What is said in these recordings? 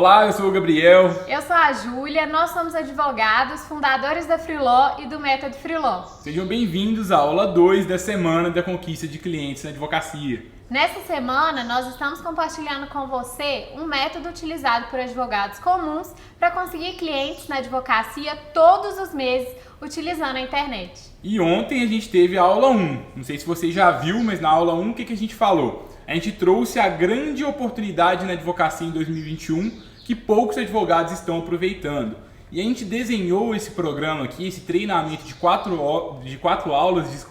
Olá, eu sou o Gabriel. Eu sou a Júlia, nós somos advogados, fundadores da Freeló e do Método Freeló. Sejam bem-vindos à aula 2 da Semana da Conquista de Clientes na Advocacia. Nessa semana, nós estamos compartilhando com você um método utilizado por advogados comuns para conseguir clientes na advocacia todos os meses utilizando a internet. E ontem a gente teve a aula 1. Não sei se você já viu, mas na aula 1 o que a gente falou? A gente trouxe a grande oportunidade na advocacia em 2021 que poucos advogados estão aproveitando. E a gente desenhou esse programa aqui, esse treinamento de quatro aulas,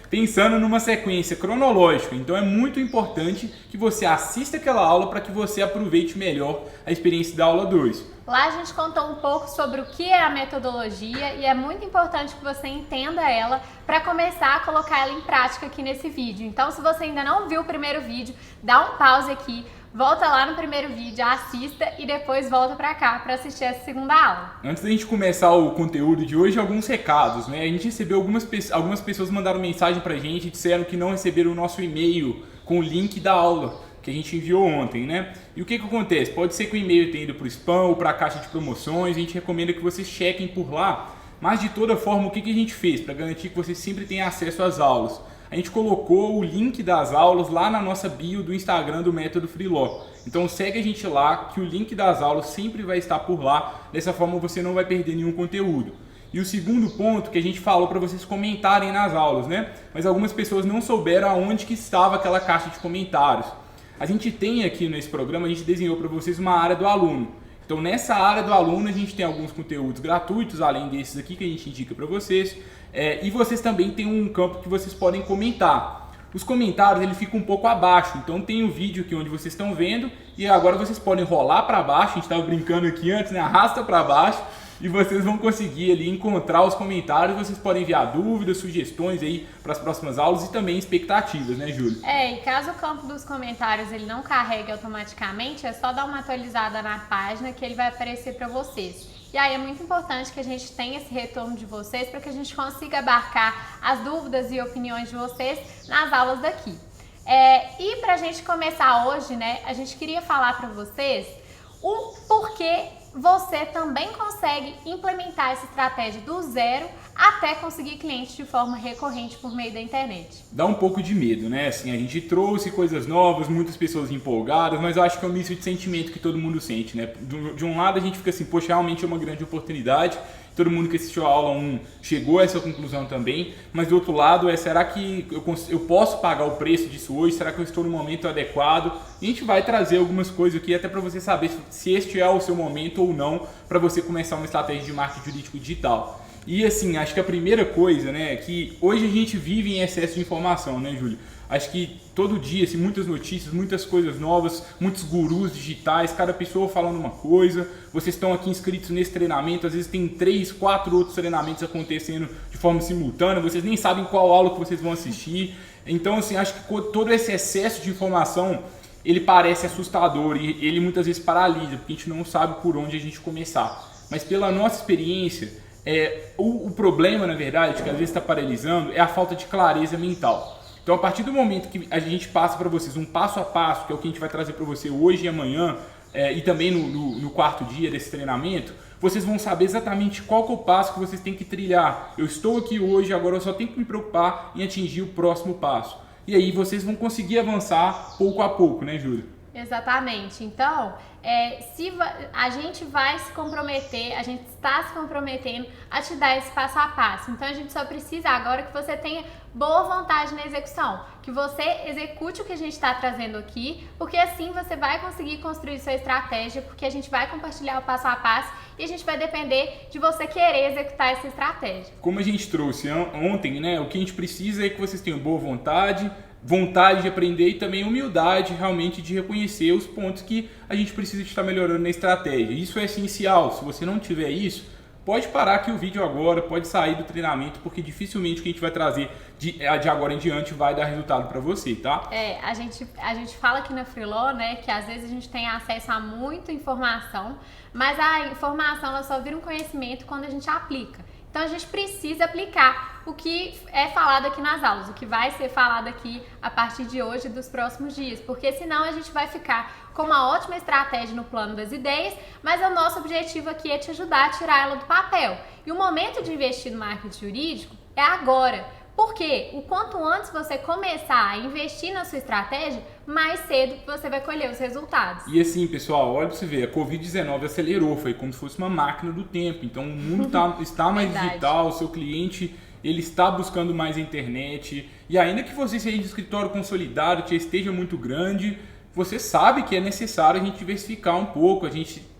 pensando numa sequência cronológica. Então é muito importante que você assista aquela aula para que você aproveite melhor a experiência da aula 2. Lá a gente contou um pouco sobre o que é a metodologia e é muito importante que você entenda ela para começar a colocar ela em prática aqui nesse vídeo. Então, se você ainda não viu o primeiro vídeo, dá um pause aqui, volta lá no primeiro vídeo, assista e depois volta para cá para assistir essa segunda aula. Antes da gente começar o conteúdo de hoje, alguns recados, né? A gente recebeu algumas pessoas mandaram mensagem pra gente e disseram que não receberam o nosso e-mail com o link da aula que a gente enviou ontem, né? E o que acontece? Pode ser que o e-mail tenha ido para o spam ou para a caixa de promoções, a gente recomenda que vocês chequem por lá, mas de toda forma, o que a gente fez para garantir que vocês sempre tenham acesso às aulas? A gente colocou o link das aulas lá na nossa bio do Instagram do Método Freeló. Então segue a gente lá, que o link das aulas sempre vai estar por lá, dessa forma você não vai perder nenhum conteúdo. E o segundo ponto que a gente falou para vocês comentarem nas aulas, né? Mas algumas pessoas não souberam aonde que estava aquela caixa de comentários. A gente tem aqui nesse programa, a gente desenhou para vocês uma área do aluno. Então nessa área do aluno a gente tem alguns conteúdos gratuitos, além desses aqui que a gente indica para vocês. E vocês também têm um campo que vocês podem comentar. Os comentários ele fica um pouco abaixo, então tem o vídeo aqui onde vocês estão vendo e agora vocês podem rolar para baixo, a gente estava brincando aqui antes, né? Arrasta para baixo e vocês vão conseguir ali encontrar os comentários, vocês podem enviar dúvidas, sugestões aí para as próximas aulas e também expectativas, né, Júlia? E caso o campo dos comentários ele não carregue automaticamente, é só dar uma atualizada na página que ele vai aparecer para vocês. E aí é muito importante que a gente tenha esse retorno de vocês para que a gente consiga abarcar as dúvidas e opiniões de vocês nas aulas daqui. E para a gente começar hoje, né, a gente queria falar para vocês o porquê você também consegue implementar essa estratégia do zero até conseguir clientes de forma recorrente por meio da internet. Dá um pouco de medo, né? Assim, a gente trouxe coisas novas, muitas pessoas empolgadas, mas eu acho que é um misto de sentimento que todo mundo sente, né? De um lado a gente fica assim, poxa, realmente é uma grande oportunidade, todo mundo que assistiu a aula 1 chegou a essa conclusão também, mas do outro lado será que eu posso pagar o preço disso hoje? Será que eu estou no momento adequado? E a gente vai trazer algumas coisas aqui até para você saber se este é o seu momento ou não para você começar uma estratégia de marketing jurídico digital. E assim, acho que a primeira coisa, né, é que hoje a gente vive em excesso de informação, né, Júlio? Acho que todo dia, assim, muitas notícias, muitas coisas novas, muitos gurus digitais, cada pessoa falando uma coisa. Vocês estão aqui inscritos nesse treinamento, às vezes tem 3, 4 outros treinamentos acontecendo de forma simultânea, vocês nem sabem qual aula que vocês vão assistir. Então, assim, acho que todo esse excesso de informação, ele parece assustador e ele muitas vezes paralisa, porque a gente não sabe por onde a gente começar. Mas pela nossa experiência, o problema, na verdade, que às vezes está paralisando, é a falta de clareza mental. Então, a partir do momento que a gente passa para vocês um passo a passo, que é o que a gente vai trazer para você hoje e amanhã, e também no quarto dia desse treinamento, vocês vão saber exatamente qual que é o passo que vocês têm que trilhar. Eu estou aqui hoje, agora eu só tenho que me preocupar em atingir o próximo passo. E aí vocês vão conseguir avançar pouco a pouco, né, Júlia? Exatamente. Então, a gente vai se comprometer, a gente está se comprometendo a te dar esse passo a passo. Então, a gente só precisa agora que você tenha boa vontade na execução, que você execute o que a gente está trazendo aqui, porque assim você vai conseguir construir sua estratégia, porque a gente vai compartilhar o passo a passo e a gente vai depender de você querer executar essa estratégia. Como a gente trouxe ontem, né, o que a gente precisa é que vocês tenham boa vontade de aprender e também humildade realmente de reconhecer os pontos que a gente precisa estar melhorando na estratégia. Isso é essencial. Se você não tiver isso, pode parar aqui o vídeo agora, pode sair do treinamento, porque dificilmente o que a gente vai trazer de agora em diante vai dar resultado para você, tá? A gente fala aqui na Freeló, né, que às vezes a gente tem acesso a muita informação, mas a informação ela só vira um conhecimento quando a gente aplica. Então a gente precisa aplicar o que é falado aqui nas aulas, o que vai ser falado aqui a partir de hoje e dos próximos dias, porque senão a gente vai ficar com uma ótima estratégia no plano das ideias, mas o nosso objetivo aqui é te ajudar a tirar ela do papel. E o momento de investir no marketing jurídico é agora. Porque o quanto antes você começar a investir na sua estratégia, mais cedo você vai colher os resultados. E assim, pessoal, olha pra você ver, a Covid-19 acelerou, foi como se fosse uma máquina do tempo. Então o mundo está mais digital, o seu cliente ele está buscando mais a internet. E ainda que você seja de escritório consolidado, que esteja muito grande, você sabe que é necessário a gente diversificar um pouco, a gente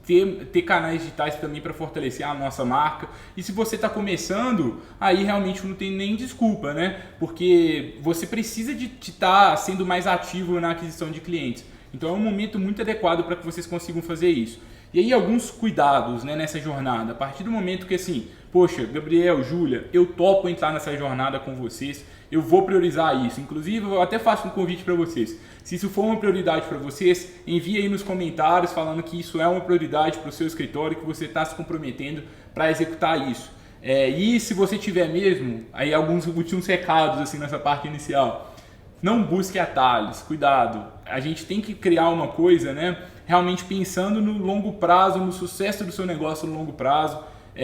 ter canais digitais também para fortalecer a nossa marca. E se você está começando, aí realmente não tem nem desculpa, né? Porque você precisa de estar sendo mais ativo na aquisição de clientes. Então é um momento muito adequado para que vocês consigam fazer isso. E aí alguns cuidados, né, nessa jornada. A partir do momento que assim, poxa, Gabriel, Júlia, eu topo entrar nessa jornada com vocês, eu vou priorizar isso. Inclusive, eu até faço um convite para vocês. Se isso for uma prioridade para vocês, envie aí nos comentários falando que isso é uma prioridade para o seu escritório, que você está se comprometendo para executar isso. E se você tiver mesmo, aí alguns últimos recados assim nessa parte inicial. Não busque atalhos, cuidado. A gente tem que criar uma coisa, né, realmente pensando no longo prazo, no sucesso do seu negócio no longo prazo,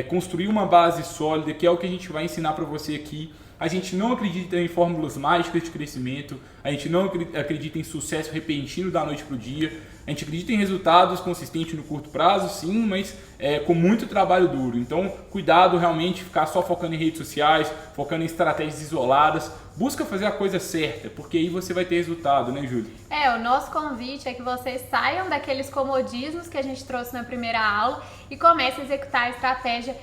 construir uma base sólida, que é o que a gente vai ensinar para você aqui. A gente não acredita em fórmulas mágicas de crescimento, a gente não acredita em sucesso repentino da noite para o dia, a gente acredita em resultados consistentes no curto prazo, sim, mas com muito trabalho duro. Então, cuidado realmente, ficar só focando em redes sociais, focando em estratégias isoladas, busca fazer a coisa certa, porque aí você vai ter resultado, né, Júlia? O nosso convite é que vocês saiam daqueles comodismos que a gente trouxe na primeira aula e comecem a executar a estratégia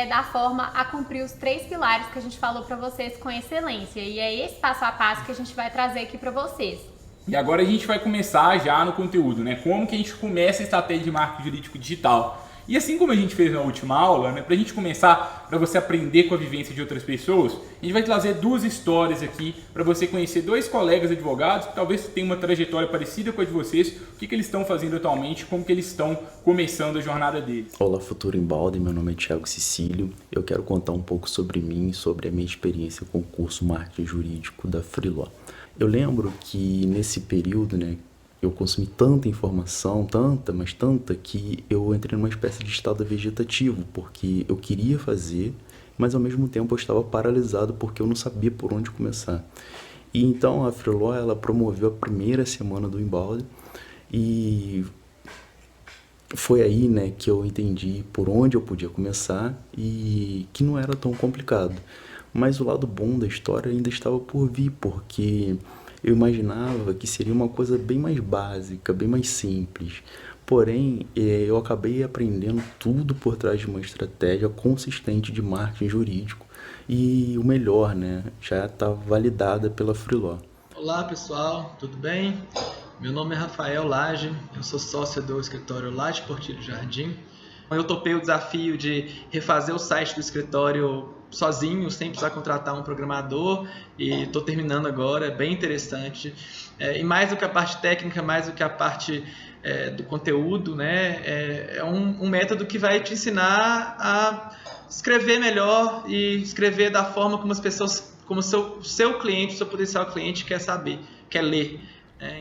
da forma a cumprir os 3 pilares que a gente falou para vocês com excelência. E é esse passo a passo que a gente vai trazer aqui para vocês. E agora a gente vai começar já no conteúdo, né? Como que a gente começa a estratégia de marketing jurídico digital. E assim como a gente fez na última aula, né, para a gente começar, para você aprender com a vivência de outras pessoas, a gente vai trazer 2 histórias aqui para você conhecer 2 colegas advogados que talvez tenham uma trajetória parecida com a de vocês, o que eles estão fazendo atualmente, como que eles estão começando a jornada deles. Olá, futuro Embalde, meu nome é Thiago Cecílio. Eu quero contar um pouco sobre mim, sobre a minha experiência com o curso Marketing Jurídico da Freeló. Eu lembro que nesse período, né, eu consumi tanta informação, mas tanta, que eu entrei numa espécie de estado vegetativo, porque eu queria fazer, mas ao mesmo tempo eu estava paralisado porque eu não sabia por onde começar. E então a Freeló, ela promoveu a primeira semana do Embalde e foi aí, né, que eu entendi por onde eu podia começar e que não era tão complicado. Mas o lado bom da história ainda estava por vir, porque eu imaginava que seria uma coisa bem mais básica, bem mais simples. Porém, eu acabei aprendendo tudo por trás de uma estratégia consistente de marketing jurídico. E o melhor, né, já está validada pela Freeló. Olá pessoal, tudo bem? Meu nome é Rafael Lage, eu sou sócio do escritório Lage Portillo Jardim. Eu topei o desafio de refazer o site do escritório sozinho, sem precisar contratar um programador, e estou terminando agora, é bem interessante. E mais do que a parte técnica, mais do que a parte do conteúdo, né? É um método que vai te ensinar a escrever melhor e escrever da forma como as pessoas, como o seu cliente, o seu potencial cliente quer saber, quer ler.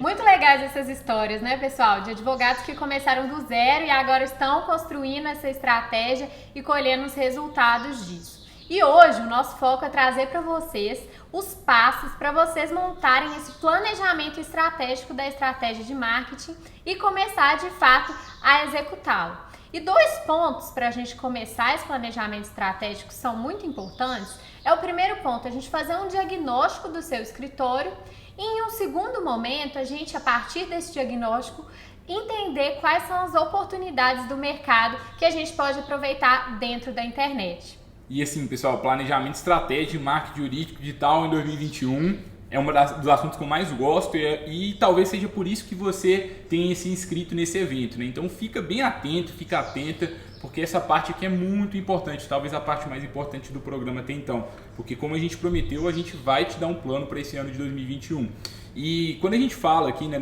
Muito legais essas histórias, né, pessoal? De advogados que começaram do zero e agora estão construindo essa estratégia e colhendo os resultados disso. E hoje o nosso foco é trazer para vocês os passos para vocês montarem esse planejamento estratégico da estratégia de marketing e começar de fato a executá-lo. E 2 pontos para a gente começar esse planejamento estratégico são muito importantes. O primeiro ponto, a gente fazer um diagnóstico do seu escritório. E em um segundo momento, a gente, a partir desse diagnóstico, entender quais são as oportunidades do mercado que a gente pode aproveitar dentro da internet. E assim, pessoal, planejamento estratégico de marketing jurídico digital em 2021 é um dos assuntos que eu mais gosto e talvez seja por isso que você tenha se inscrito nesse evento, né? Então fica bem atento, fica atenta, porque essa parte aqui é muito importante, talvez a parte mais importante do programa até então, porque como a gente prometeu, a gente vai te dar um plano para esse ano de 2021. E quando a gente fala aqui, né,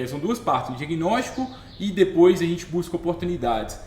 são 2 partes, o diagnóstico e depois a gente busca oportunidades.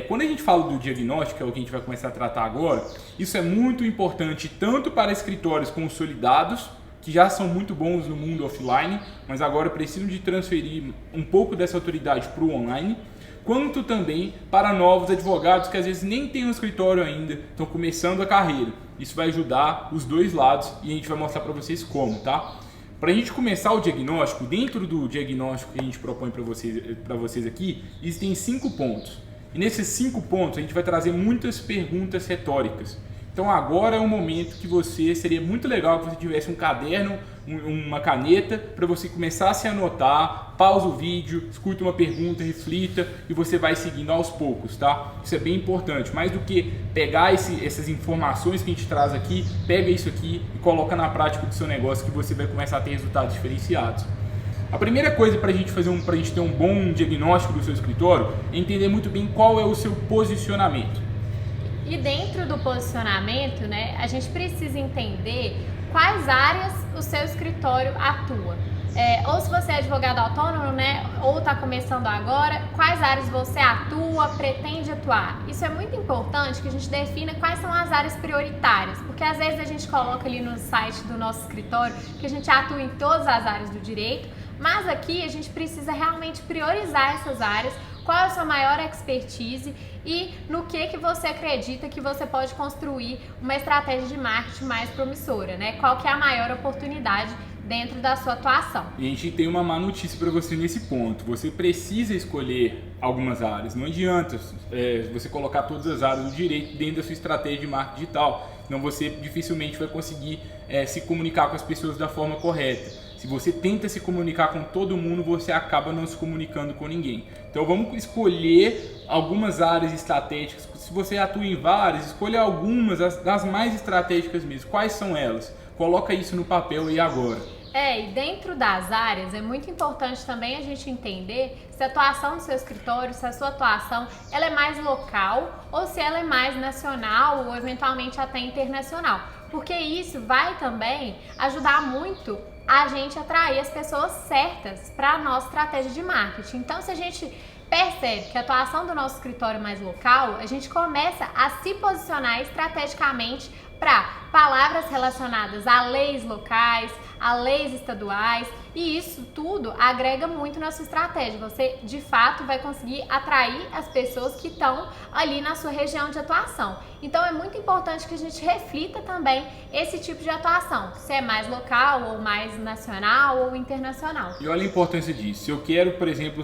Quando a gente fala do diagnóstico, que é o que a gente vai começar a tratar agora, isso é muito importante tanto para escritórios consolidados, que já são muito bons no mundo offline, mas agora precisam de transferir um pouco dessa autoridade para o online, quanto também para novos advogados que às vezes nem têm um escritório ainda, estão começando a carreira. Isso vai ajudar os dois lados e a gente vai mostrar para vocês como, tá? Para a gente começar o diagnóstico, dentro do diagnóstico que a gente propõe para vocês aqui, existem 5 pontos. E nesses 5 pontos a gente vai trazer muitas perguntas retóricas. Então agora é um momento que seria muito legal que você tivesse um caderno, uma caneta, para você começar a se anotar, pausa o vídeo, escuta uma pergunta, reflita e você vai seguindo aos poucos, tá? Isso é bem importante, mais do que pegar essas informações que a gente traz aqui, pega isso aqui e coloca na prática do seu negócio que você vai começar a ter resultados diferenciados. A primeira coisa para a gente ter um bom diagnóstico do seu escritório é entender muito bem qual é o seu posicionamento. E dentro do posicionamento, né, a gente precisa entender quais áreas o seu escritório atua. Ou se você é advogado autônomo, né, ou está começando agora, quais áreas você atua, pretende atuar. Isso é muito importante que a gente defina quais são as áreas prioritárias, porque às vezes a gente coloca ali no site do nosso escritório que a gente atua em todas as áreas do direito, mas aqui a gente precisa realmente priorizar essas áreas, qual é a sua maior expertise e no que você acredita que você pode construir uma estratégia de marketing mais promissora, né? Qual que é a maior oportunidade dentro da sua atuação. E a gente tem uma má notícia para você nesse ponto. Você precisa escolher algumas áreas. Não adianta você colocar todas as áreas do direito dentro da sua estratégia de marketing digital. Senão você dificilmente vai conseguir se comunicar com as pessoas da forma correta. Se você tenta se comunicar com todo mundo, você acaba não se comunicando com ninguém. Então vamos escolher algumas áreas estratégicas. Se você atua em várias, escolha algumas das mais estratégicas mesmo. Quais são elas? Coloca isso no papel e agora. E dentro das áreas é muito importante também a gente entender se a atuação do seu escritório, se a sua atuação ela é mais local ou se ela é mais nacional ou eventualmente até internacional. Porque isso vai também ajudar muito a gente atrair as pessoas certas para a nossa estratégia de marketing. Então, se a gente percebe que a atuação do nosso escritório é mais local, a gente começa a se posicionar estrategicamente para palavras relacionadas a leis locais, a leis estaduais, e isso tudo agrega muito na sua estratégia. Você, de fato, vai conseguir atrair as pessoas que estão ali na sua região de atuação. Então, é muito importante que a gente reflita também esse tipo de atuação, se é mais local ou mais nacional ou internacional. E olha a importância disso. Se eu quero, por exemplo,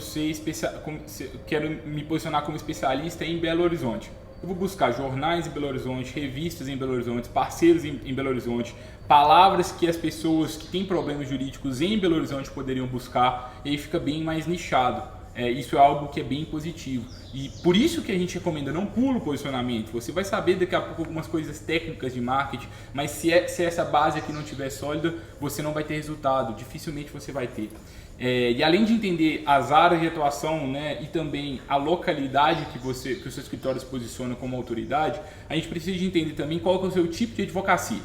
quero me posicionar como especialista em Belo Horizonte, eu vou buscar jornais em Belo Horizonte, revistas em Belo Horizonte, parceiros em Belo Horizonte, palavras que as pessoas que têm problemas jurídicos em Belo Horizonte poderiam buscar, e aí fica bem mais nichado. Isso é algo que é bem positivo. E por isso que a gente recomenda, não pula o posicionamento. Você vai saber daqui a pouco algumas coisas técnicas de marketing, mas se essa base aqui não estiver sólida, você não vai ter resultado, dificilmente você vai ter. E além de entender as áreas de atuação, né, e também a localidade que o seu escritório se posiciona como autoridade, a gente precisa de entender também qual que é o seu tipo de advocacia.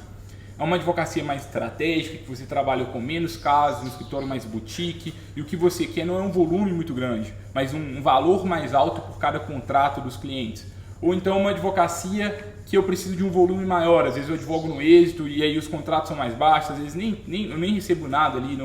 É uma advocacia mais estratégica, que você trabalha com menos casos, um escritório mais boutique, e o que você quer não é um volume muito grande, mas um valor mais alto por cada contrato dos clientes. Ou então uma advocacia que eu preciso de um volume maior, às vezes eu advogo no êxito e aí os contratos são mais baixos, às vezes eu nem recebo nada ali,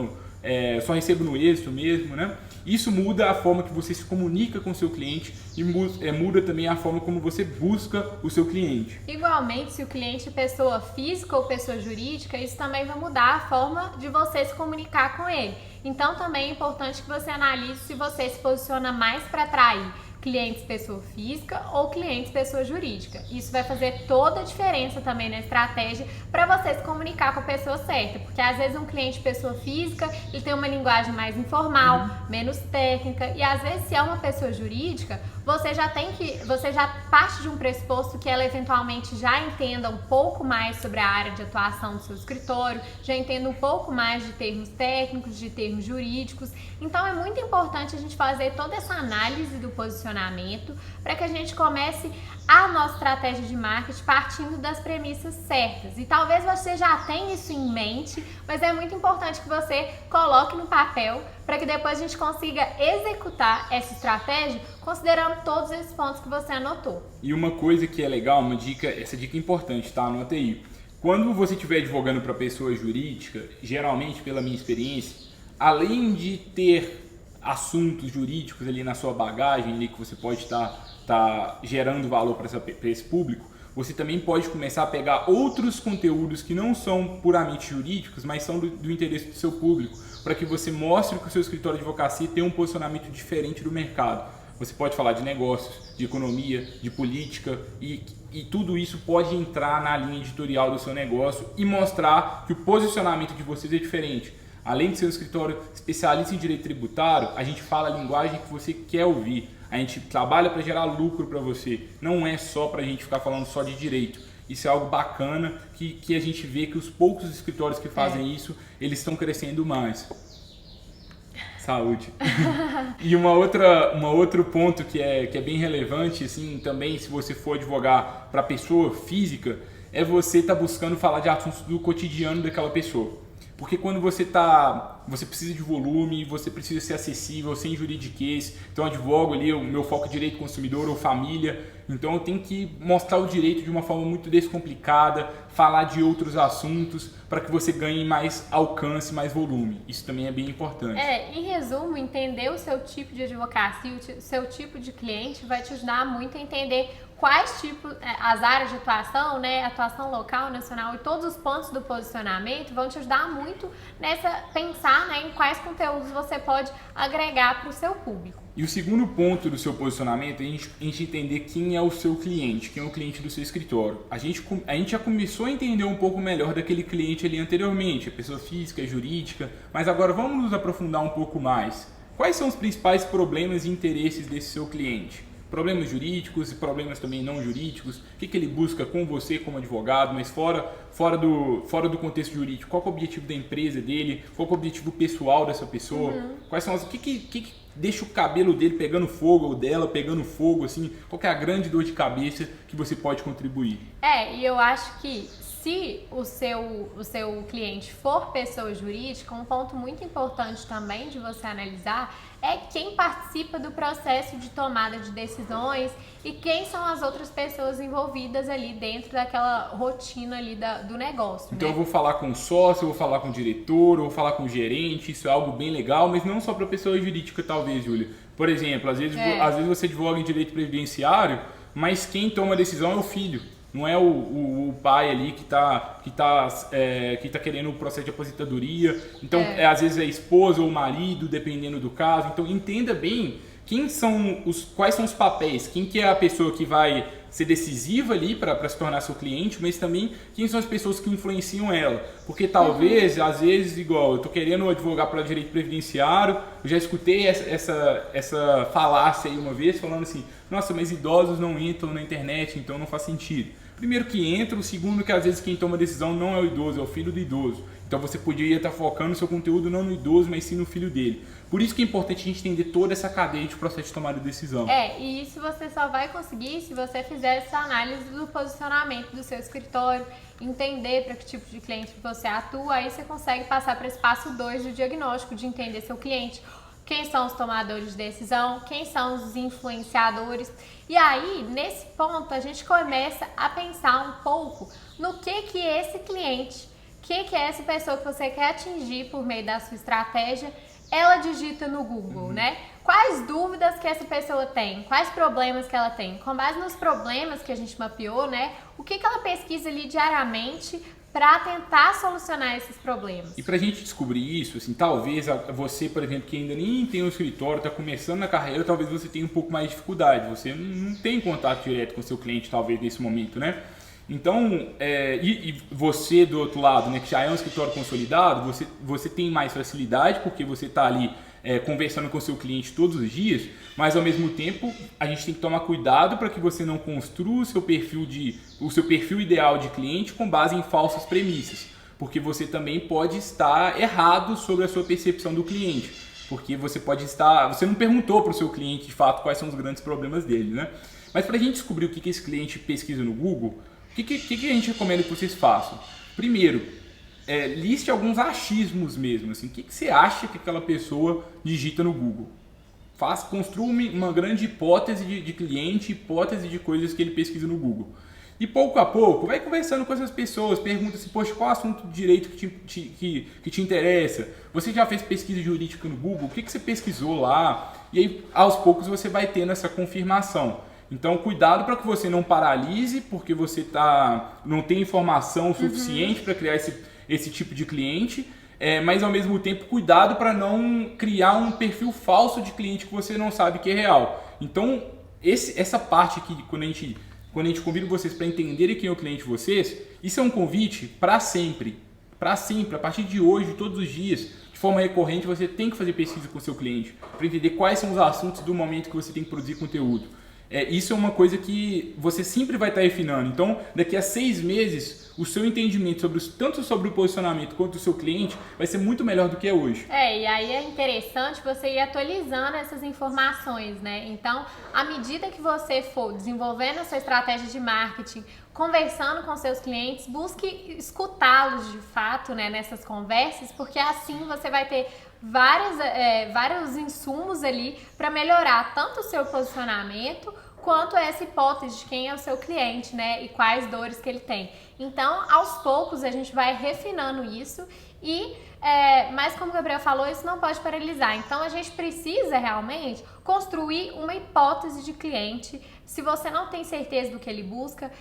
só recebo no êxito mesmo, né? Isso muda a forma que você se comunica com o seu cliente e muda também a forma como você busca o seu cliente. Igualmente, se o cliente é pessoa física ou pessoa jurídica, isso também vai mudar a forma de você se comunicar com ele. Então também é importante que você analise se você se posiciona mais para atrair clientes pessoa física ou clientes pessoa jurídica. Isso vai fazer toda a diferença também na estratégia para você se comunicar com a pessoa certa, porque às vezes um cliente pessoa física ele tem uma linguagem mais informal, menos técnica, e às vezes se é uma pessoa jurídica, você já parte de um pressuposto que ela eventualmente já entenda um pouco mais sobre a área de atuação do seu escritório, já entenda um pouco mais de termos técnicos, de termos jurídicos. Então é muito importante a gente fazer toda essa análise do posicionamento posicionamento, para que a gente comece a nossa estratégia de marketing partindo das premissas certas. E talvez você já tenha isso em mente, mas é muito importante que você coloque no papel para que depois a gente consiga executar essa estratégia considerando todos esses pontos que você anotou. E uma coisa que é legal, essa dica é importante, tá? Anota aí. Quando você estiver advogando para pessoa jurídica, geralmente, pela minha experiência, além de ter assuntos jurídicos ali na sua bagagem, ali que você pode estar gerando valor para esse público, você também pode começar a pegar outros conteúdos que não são puramente jurídicos, mas são do interesse do seu público, para que você mostre que o seu escritório de advocacia tem um posicionamento diferente do mercado. Você pode falar de negócios, de economia, de política e tudo isso pode entrar na linha editorial do seu negócio e mostrar que o posicionamento de vocês é diferente. Além de ser um escritório especialista em direito tributário, a gente fala a linguagem que você quer ouvir. A gente trabalha para gerar lucro para você. Não é só para a gente ficar falando só de direito. Isso é algo bacana que a gente vê que os poucos escritórios que fazem isso, eles estão crescendo mais. Saúde. E um outro ponto que é bem relevante, assim, também se você for advogar para pessoa física, é você estar buscando falar de assuntos do cotidiano daquela pessoa. Porque quando você precisa de volume, você precisa ser acessível, sem juridiquês. Então, eu advogo ali, o meu foco é direito consumidor ou família. Então, eu tenho que mostrar o direito de uma forma muito descomplicada, falar de outros assuntos, para que você ganhe mais alcance, mais volume. Isso também é bem importante. Em resumo, entender o seu tipo de advocacia, o seu tipo de cliente vai te ajudar muito a entender quais tipos, as áreas de atuação, né, atuação local, nacional e todos os pontos do posicionamento vão te ajudar muito nessa pensar, né, em quais conteúdos você pode agregar para o seu público. E o segundo ponto do seu posicionamento é a gente entender quem é o seu cliente, quem é o cliente do seu escritório. A gente já começou a entender um pouco melhor daquele cliente ali anteriormente, a pessoa física, jurídica, mas agora vamos nos aprofundar um pouco mais. Quais são os principais problemas e interesses desse seu cliente? Problemas jurídicos e problemas também não jurídicos, o que ele busca com você como advogado, mas fora do contexto jurídico, qual é o objetivo da empresa dele, qual é o objetivo pessoal dessa pessoa, quais são o que deixa o cabelo dele pegando fogo ou dela pegando fogo, assim, qual que é a grande dor de cabeça que você pode contribuir? E eu acho que se o seu cliente for pessoa jurídica, um ponto muito importante também de você analisar é quem participa do processo de tomada de decisões e quem são as outras pessoas envolvidas ali dentro daquela rotina ali do negócio. Então, né? Eu vou falar com o sócio, eu vou falar com o diretor, eu vou falar com o gerente, isso é algo bem legal, mas não só para pessoa jurídica talvez, Júlia. Por exemplo, às vezes você advoga em direito previdenciário, mas quem toma a decisão é o filho. Não é o pai ali que tá querendo o processo de aposentadoria. Então, às vezes é a esposa ou o marido, dependendo do caso. Então, entenda bem quais são os papéis, quem que é a pessoa que vai ser decisiva ali para se tornar seu cliente, mas também quem são as pessoas que influenciam ela. Porque talvez, às vezes, igual, eu tô querendo advogar para direito previdenciário, eu já escutei essa falácia aí uma vez, falando assim, nossa, mas idosos não entram na internet, então não faz sentido. Primeiro que entra, o segundo que às vezes quem toma a decisão não é o idoso, é o filho do idoso. Então você poderia estar focando o seu conteúdo não no idoso, mas sim no filho dele. Por isso que é importante a gente entender toda essa cadeia de processo de tomada de decisão. E isso você só vai conseguir se você fizer essa análise do posicionamento do seu escritório, entender para que tipo de cliente você atua, aí você consegue passar para esse passo 2 do diagnóstico, de entender seu cliente. Quem são os tomadores de decisão, quem são os influenciadores. E aí, nesse ponto, a gente começa a pensar um pouco no que esse cliente, que é essa pessoa que você quer atingir por meio da sua estratégia, ela digita no Google, né? Quais dúvidas que essa pessoa tem, quais problemas que ela tem. Com base nos problemas que a gente mapeou, né? O que ela pesquisa ali diariamente para tentar solucionar esses problemas. E para a gente descobrir isso, assim, talvez você, por exemplo, que ainda nem tem um escritório, está começando na carreira, talvez você tenha um pouco mais de dificuldade. Você não tem contato direto com o seu cliente, talvez, nesse momento, né? Então, e você do outro lado, né, que já é um escritório consolidado, você tem mais facilidade, porque você está ali conversando com o seu cliente todos os dias, mas ao mesmo tempo a gente tem que tomar cuidado para que você não construa o seu perfil ideal de cliente com base em falsas premissas, porque você também pode estar errado sobre a sua percepção do cliente. porque você não perguntou para o seu cliente de fato quais são os grandes problemas dele, né? Mas para a gente descobrir o que esse cliente pesquisa no Google, o que a gente recomenda que vocês façam? Primeiro, liste alguns achismos mesmo, assim, o que você acha que aquela pessoa digita no Google? Construa uma grande hipótese de cliente, hipótese de coisas que ele pesquisa no Google. E pouco a pouco, vai conversando com essas pessoas, pergunta assim, poxa, qual assunto de direito que te interessa? Você já fez pesquisa jurídica no Google? O que você pesquisou lá? E aí, aos poucos, você vai tendo essa confirmação. Então, cuidado para que você não paralise, porque você não tem informação suficiente para criar esse tipo de cliente. Mas ao mesmo tempo cuidado para não criar um perfil falso de cliente que você não sabe que é real. Então essa parte aqui, quando a gente convida vocês para entenderem quem é o cliente de vocês, isso é um convite para sempre, a partir de hoje, todos os dias, de forma recorrente, você tem que fazer pesquisa com o seu cliente, para entender quais são os assuntos do momento que você tem que produzir conteúdo. Isso é uma coisa que você sempre vai estar refinando. Então, daqui a 6 meses, o seu entendimento tanto sobre o posicionamento quanto do seu cliente vai ser muito melhor do que é hoje. E aí é interessante você ir atualizando essas informações, né? Então, à medida que você for desenvolvendo a sua estratégia de marketing, conversando com seus clientes, busque escutá-los de fato, né, nessas conversas, porque assim você vai ter vários insumos ali para melhorar tanto o seu posicionamento quanto essa hipótese de quem é o seu cliente, né, e quais dores que ele tem. Então, aos poucos a gente vai refinando isso mas como o Gabriel falou, isso não pode paralisar. Então, a gente precisa realmente construir uma hipótese de cliente. Se você não tem certeza do que ele busca,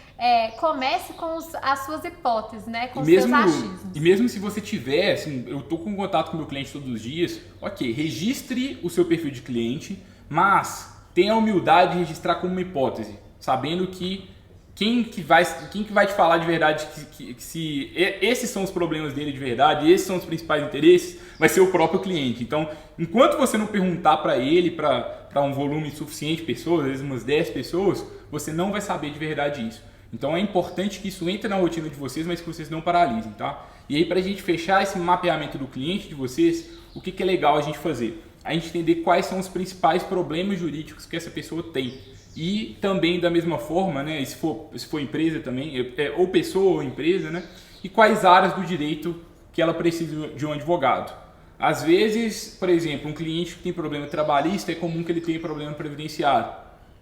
comece com as suas hipóteses, né, com os seus achismos. E mesmo se você tiver, assim, eu estou com contato com o meu cliente todos os dias, ok, registre o seu perfil de cliente, mas tenha a humildade de registrar como uma hipótese, sabendo que quem que vai te falar de verdade que se esses são os problemas dele de verdade, esses são os principais interesses, vai ser o próprio cliente. Então, enquanto você não perguntar para ele, para um volume suficiente de pessoas, às vezes umas 10 pessoas, você não vai saber de verdade isso. Então, é importante que isso entre na rotina de vocês, mas que vocês não paralisem, tá? E aí, para a gente fechar esse mapeamento do cliente de vocês, o que é legal a gente fazer? A gente entender quais são os principais problemas jurídicos que essa pessoa tem. E também da mesma forma, né, se for empresa também, ou pessoa ou empresa, né, e quais áreas do direito que ela precisa de um advogado. Às vezes, por exemplo, um cliente que tem problema trabalhista, é comum que ele tenha problema previdenciário.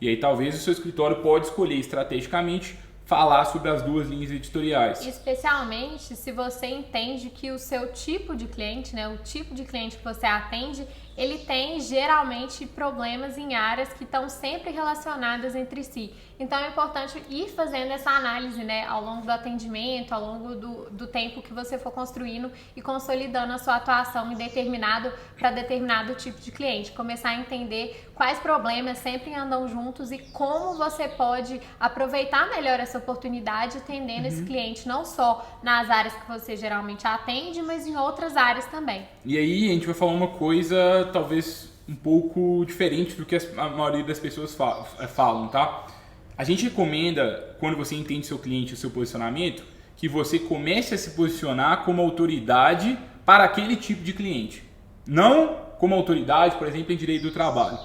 E aí talvez o seu escritório pode escolher estrategicamente falar sobre as 2 linhas editoriais. Especialmente se você entende que o seu tipo de cliente, né, o tipo de cliente que você atende, ele tem geralmente problemas em áreas que estão sempre relacionadas entre si. Então é importante ir fazendo essa análise, né, ao longo do atendimento, ao longo do tempo que você for construindo e consolidando a sua atuação para determinado tipo de cliente. Começar a entender quais problemas sempre andam juntos e como você pode aproveitar melhor essa oportunidade atendendo esse cliente, não só nas áreas que você geralmente atende, mas em outras áreas também. E aí a gente vai falar uma coisa talvez um pouco diferente do que a maioria das pessoas falam, tá? A gente recomenda, quando você entende seu cliente e o seu posicionamento, que você comece a se posicionar como autoridade para aquele tipo de cliente. Não como autoridade, por exemplo, em direito do trabalho,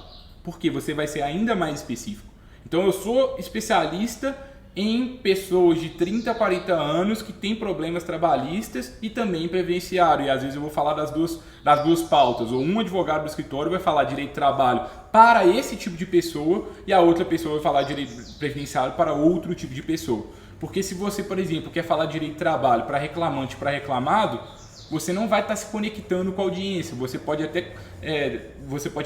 porque você vai ser ainda mais específico. Então eu sou especialista em pessoas de 30 a 40 anos que têm problemas trabalhistas e também previdenciário. E às vezes eu vou falar das duas pautas. Ou um advogado do escritório vai falar direito do trabalho para esse tipo de pessoa e a outra pessoa vai falar direito previdenciário para outro tipo de pessoa. Porque se você, por exemplo, quer falar direito do trabalho para reclamante e para reclamado, você não vai estar se conectando com a audiência. Você pode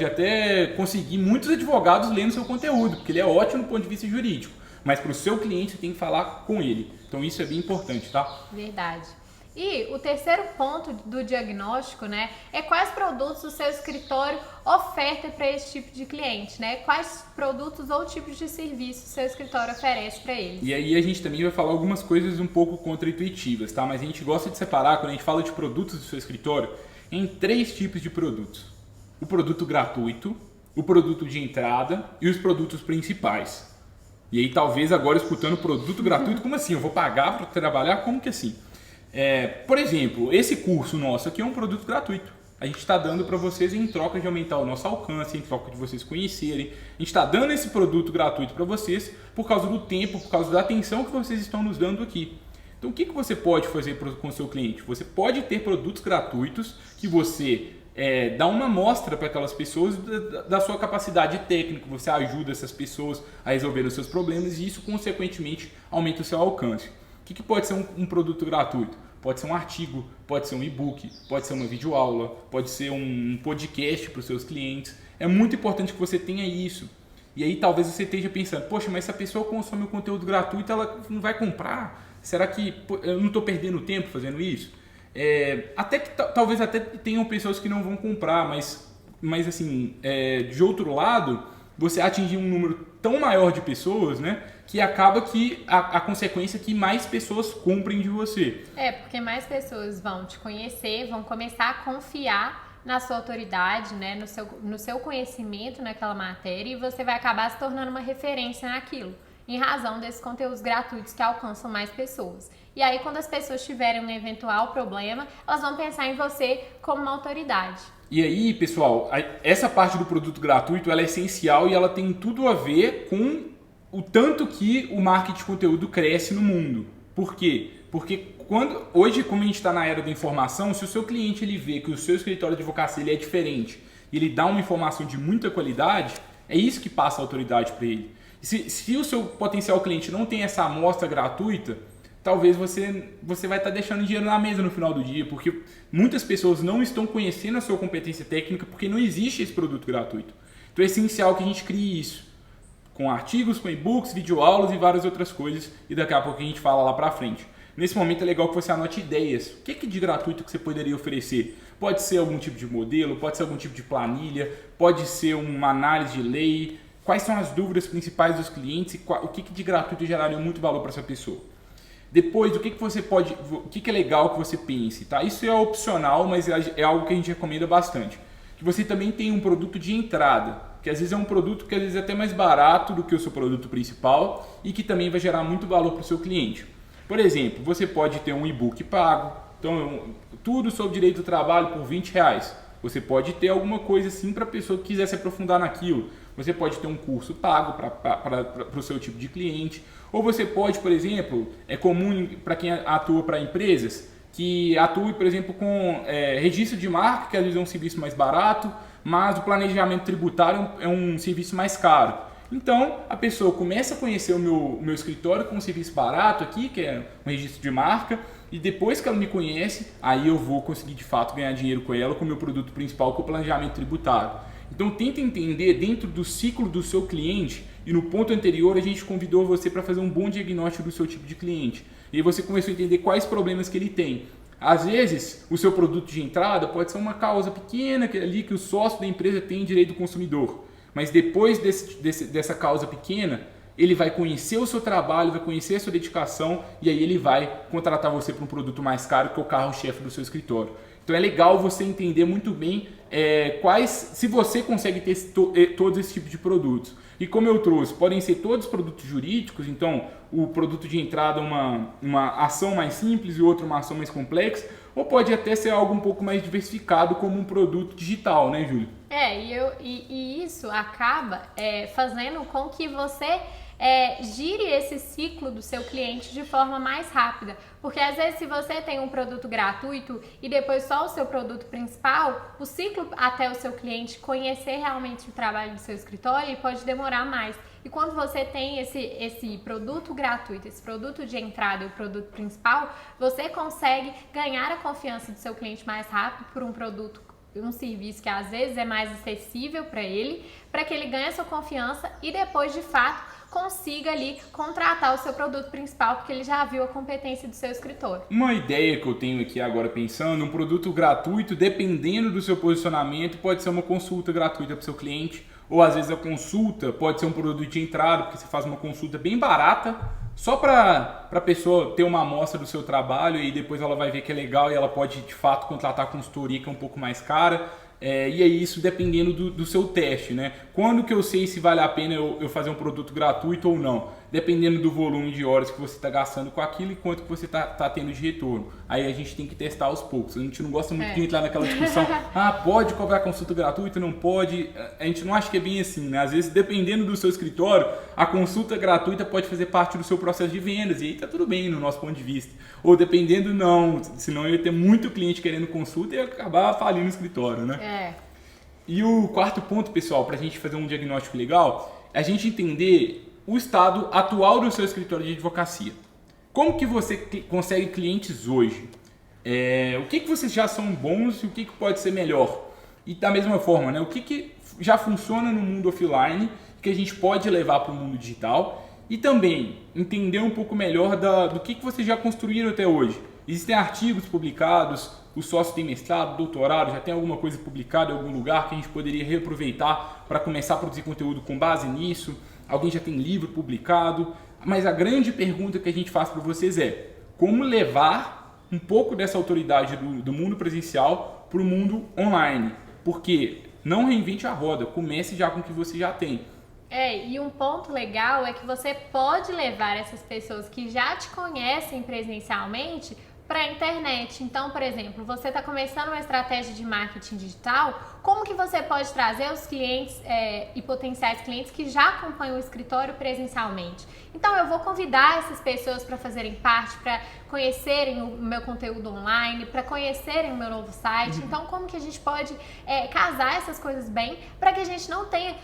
até conseguir muitos advogados lendo seu conteúdo, porque ele é ótimo do ponto de vista jurídico. Mas para o seu cliente você tem que falar com ele. Então isso é bem importante, tá? Verdade. E o terceiro ponto do diagnóstico, né, é quais produtos o seu escritório oferta para esse tipo de cliente, né? Quais produtos ou tipos de serviços o seu escritório oferece para eles. E aí a gente também vai falar algumas coisas um pouco contraintuitivas, tá? Mas a gente gosta de separar, quando a gente fala de produtos do seu escritório, em 3 tipos de produtos. O produto gratuito, o produto de entrada e os produtos principais. E aí talvez agora escutando produto gratuito, como assim? Eu vou pagar para trabalhar? Como que assim? Por exemplo, esse curso nosso aqui é um produto gratuito. a gente está dando para vocês em troca de aumentar o nosso alcance, em troca de vocês conhecerem. A gente está dando esse produto gratuito para vocês por causa do tempo, por causa da atenção que vocês estão nos dando aqui. Então, o que você pode fazer com o seu cliente? Você pode ter produtos gratuitos que você dá uma amostra para aquelas pessoas da sua capacidade técnica, você ajuda essas pessoas a resolver os seus problemas e isso, consequentemente, aumenta o seu alcance. O que pode ser um produto gratuito? Pode ser um artigo, pode ser um e-book, pode ser uma videoaula, pode ser um podcast para os seus clientes. É muito importante que você tenha isso. E aí talvez você esteja pensando, poxa, mas se a pessoa consome o conteúdo gratuito, ela não vai comprar? Será que eu não estou perdendo tempo fazendo isso? Até que talvez até tenham pessoas que não vão comprar, mas assim, de outro lado, você atingir um número tão maior de pessoas, né, que acaba que a consequência é que mais pessoas comprem de você. Porque mais pessoas vão te conhecer, vão começar a confiar na sua autoridade, né, no seu conhecimento naquela matéria, e você vai acabar se tornando uma referência naquilo, em razão desses conteúdos gratuitos que alcançam mais pessoas. E aí, quando as pessoas tiverem um eventual problema, elas vão pensar em você como uma autoridade. E aí, pessoal, essa parte do produto gratuito ela é essencial e ela tem tudo a ver com o tanto que o marketing de conteúdo cresce no mundo. Por quê? Porque hoje, como a gente está na era da informação, se o seu cliente ele vê que o seu escritório de advocacia ele é diferente e ele dá uma informação de muita qualidade, é isso que passa a autoridade para ele. Se o seu potencial cliente não tem essa amostra gratuita, talvez você vai estar deixando dinheiro na mesa no final do dia, porque muitas pessoas não estão conhecendo a sua competência técnica porque não existe esse produto gratuito. Então é essencial que a gente crie isso, com artigos, com e-books, videoaulas e várias outras coisas, e daqui a pouco a gente fala lá pra frente. Nesse momento é legal que você anote ideias. O que é de gratuito que você poderia oferecer? Pode ser algum tipo de modelo, pode ser algum tipo de planilha, pode ser uma análise de lei. Quais são as dúvidas principais dos clientes e o que de gratuito geraria muito valor para essa pessoa? Depois, o que é legal que você pense, tá? Isso é opcional, mas é algo que a gente recomenda bastante. Que você também tenha um produto de entrada, que às vezes é um produto que às vezes é até mais barato do que o seu produto principal e que também vai gerar muito valor para o seu cliente. Por exemplo, você pode ter um e-book pago, então tudo sobre direito do trabalho por R$20. Você pode ter alguma coisa assim para a pessoa que quiser se aprofundar naquilo. Você pode ter um curso pago para o seu tipo de cliente. Ou você pode, por exemplo, é comum para quem atua para empresas, que atue, por exemplo, com registro de marca, que às vezes é um serviço mais barato, mas o planejamento tributário é um serviço mais caro. Então, a pessoa começa a conhecer o meu escritório com um serviço barato aqui, que é um registro de marca, e depois que ela me conhece, aí eu vou conseguir de fato ganhar dinheiro com ela, com o meu produto principal, que é o planejamento tributário. Então, tenta entender dentro do ciclo do seu cliente, e no ponto anterior a gente convidou você para fazer um bom diagnóstico do seu tipo de cliente. E aí você começou a entender quais problemas que ele tem. Às vezes, o seu produto de entrada pode ser uma causa pequena que o sócio da empresa tem direito do consumidor. Mas depois dessa causa pequena, ele vai conhecer o seu trabalho, vai conhecer a sua dedicação e aí ele vai contratar você para um produto mais caro, que é o carro-chefe do seu escritório. Então é legal você entender muito bem se você consegue ter todos esses tipos de produtos. E como eu trouxe, podem ser todos produtos jurídicos, então o produto de entrada uma ação mais simples e outra uma ação mais complexa, ou pode até ser algo um pouco mais diversificado como um produto digital, né, Júlia? E isso acaba fazendo com que você gire esse ciclo do seu cliente de forma mais rápida. Porque às vezes se você tem um produto gratuito e depois só o seu produto principal, o ciclo até o seu cliente conhecer realmente o trabalho do seu escritório pode demorar mais. E quando você tem esse produto gratuito, esse produto de entrada e o produto principal, você consegue ganhar a confiança do seu cliente mais rápido por um serviço que às vezes é mais acessível para ele, para que ele ganhe a sua confiança e depois de fato consiga ali contratar o seu produto principal, porque ele já viu a competência do seu escritório. Uma ideia que eu tenho aqui agora pensando, um produto gratuito, dependendo do seu posicionamento, pode ser uma consulta gratuita para o seu cliente, ou às vezes a consulta pode ser um produto de entrada, porque você faz uma consulta bem barata, só para a pessoa ter uma amostra do seu trabalho e depois ela vai ver que é legal e ela pode de fato contratar a consultoria que é um pouco mais cara. E é isso dependendo do seu teste, né? Quando que eu sei se vale a pena eu fazer um produto gratuito ou não? dependendo do volume de horas que você está gastando com aquilo e quanto que você tá tendo de retorno. Aí a gente tem que testar aos poucos. A gente não gosta muito de entrar naquela discussão, pode cobrar consulta gratuita, não pode. A gente não acha que é bem assim, né? Às vezes, dependendo do seu escritório, a consulta gratuita pode fazer parte do seu processo de vendas, e aí tá tudo bem no nosso ponto de vista. Ou dependendo, não, senão eu ia ter muito cliente querendo consulta e ia acabar falindo o escritório, né? E o quarto ponto, pessoal, para a gente fazer um diagnóstico legal, é a gente entender o estado atual do seu escritório de advocacia. Como que você consegue clientes hoje? O que vocês já são bons e o que pode ser melhor? E da mesma forma, né, o que já funciona no mundo offline que a gente pode levar para o mundo digital? E também entender um pouco melhor do que vocês já construíram até hoje. Existem artigos publicados, o sócio tem mestrado, doutorado, já tem alguma coisa publicada em algum lugar que a gente poderia reaproveitar para começar a produzir conteúdo com base nisso. Alguém já tem livro publicado. Mas a grande pergunta que a gente faz para vocês é como levar um pouco dessa autoridade do mundo presencial para o mundo online. Porque não reinvente a roda, comece já com o que você já tem. E um ponto legal é que você pode levar essas pessoas que já te conhecem presencialmente para a internet. Então, por exemplo, você está começando uma estratégia de marketing digital, como que você pode trazer os clientes e potenciais clientes que já acompanham o escritório presencialmente? Então, eu vou convidar essas pessoas para fazerem parte, para conhecerem o meu conteúdo online, para conhecerem o meu novo site. Então, como que a gente pode casar essas coisas bem para que a gente não tenha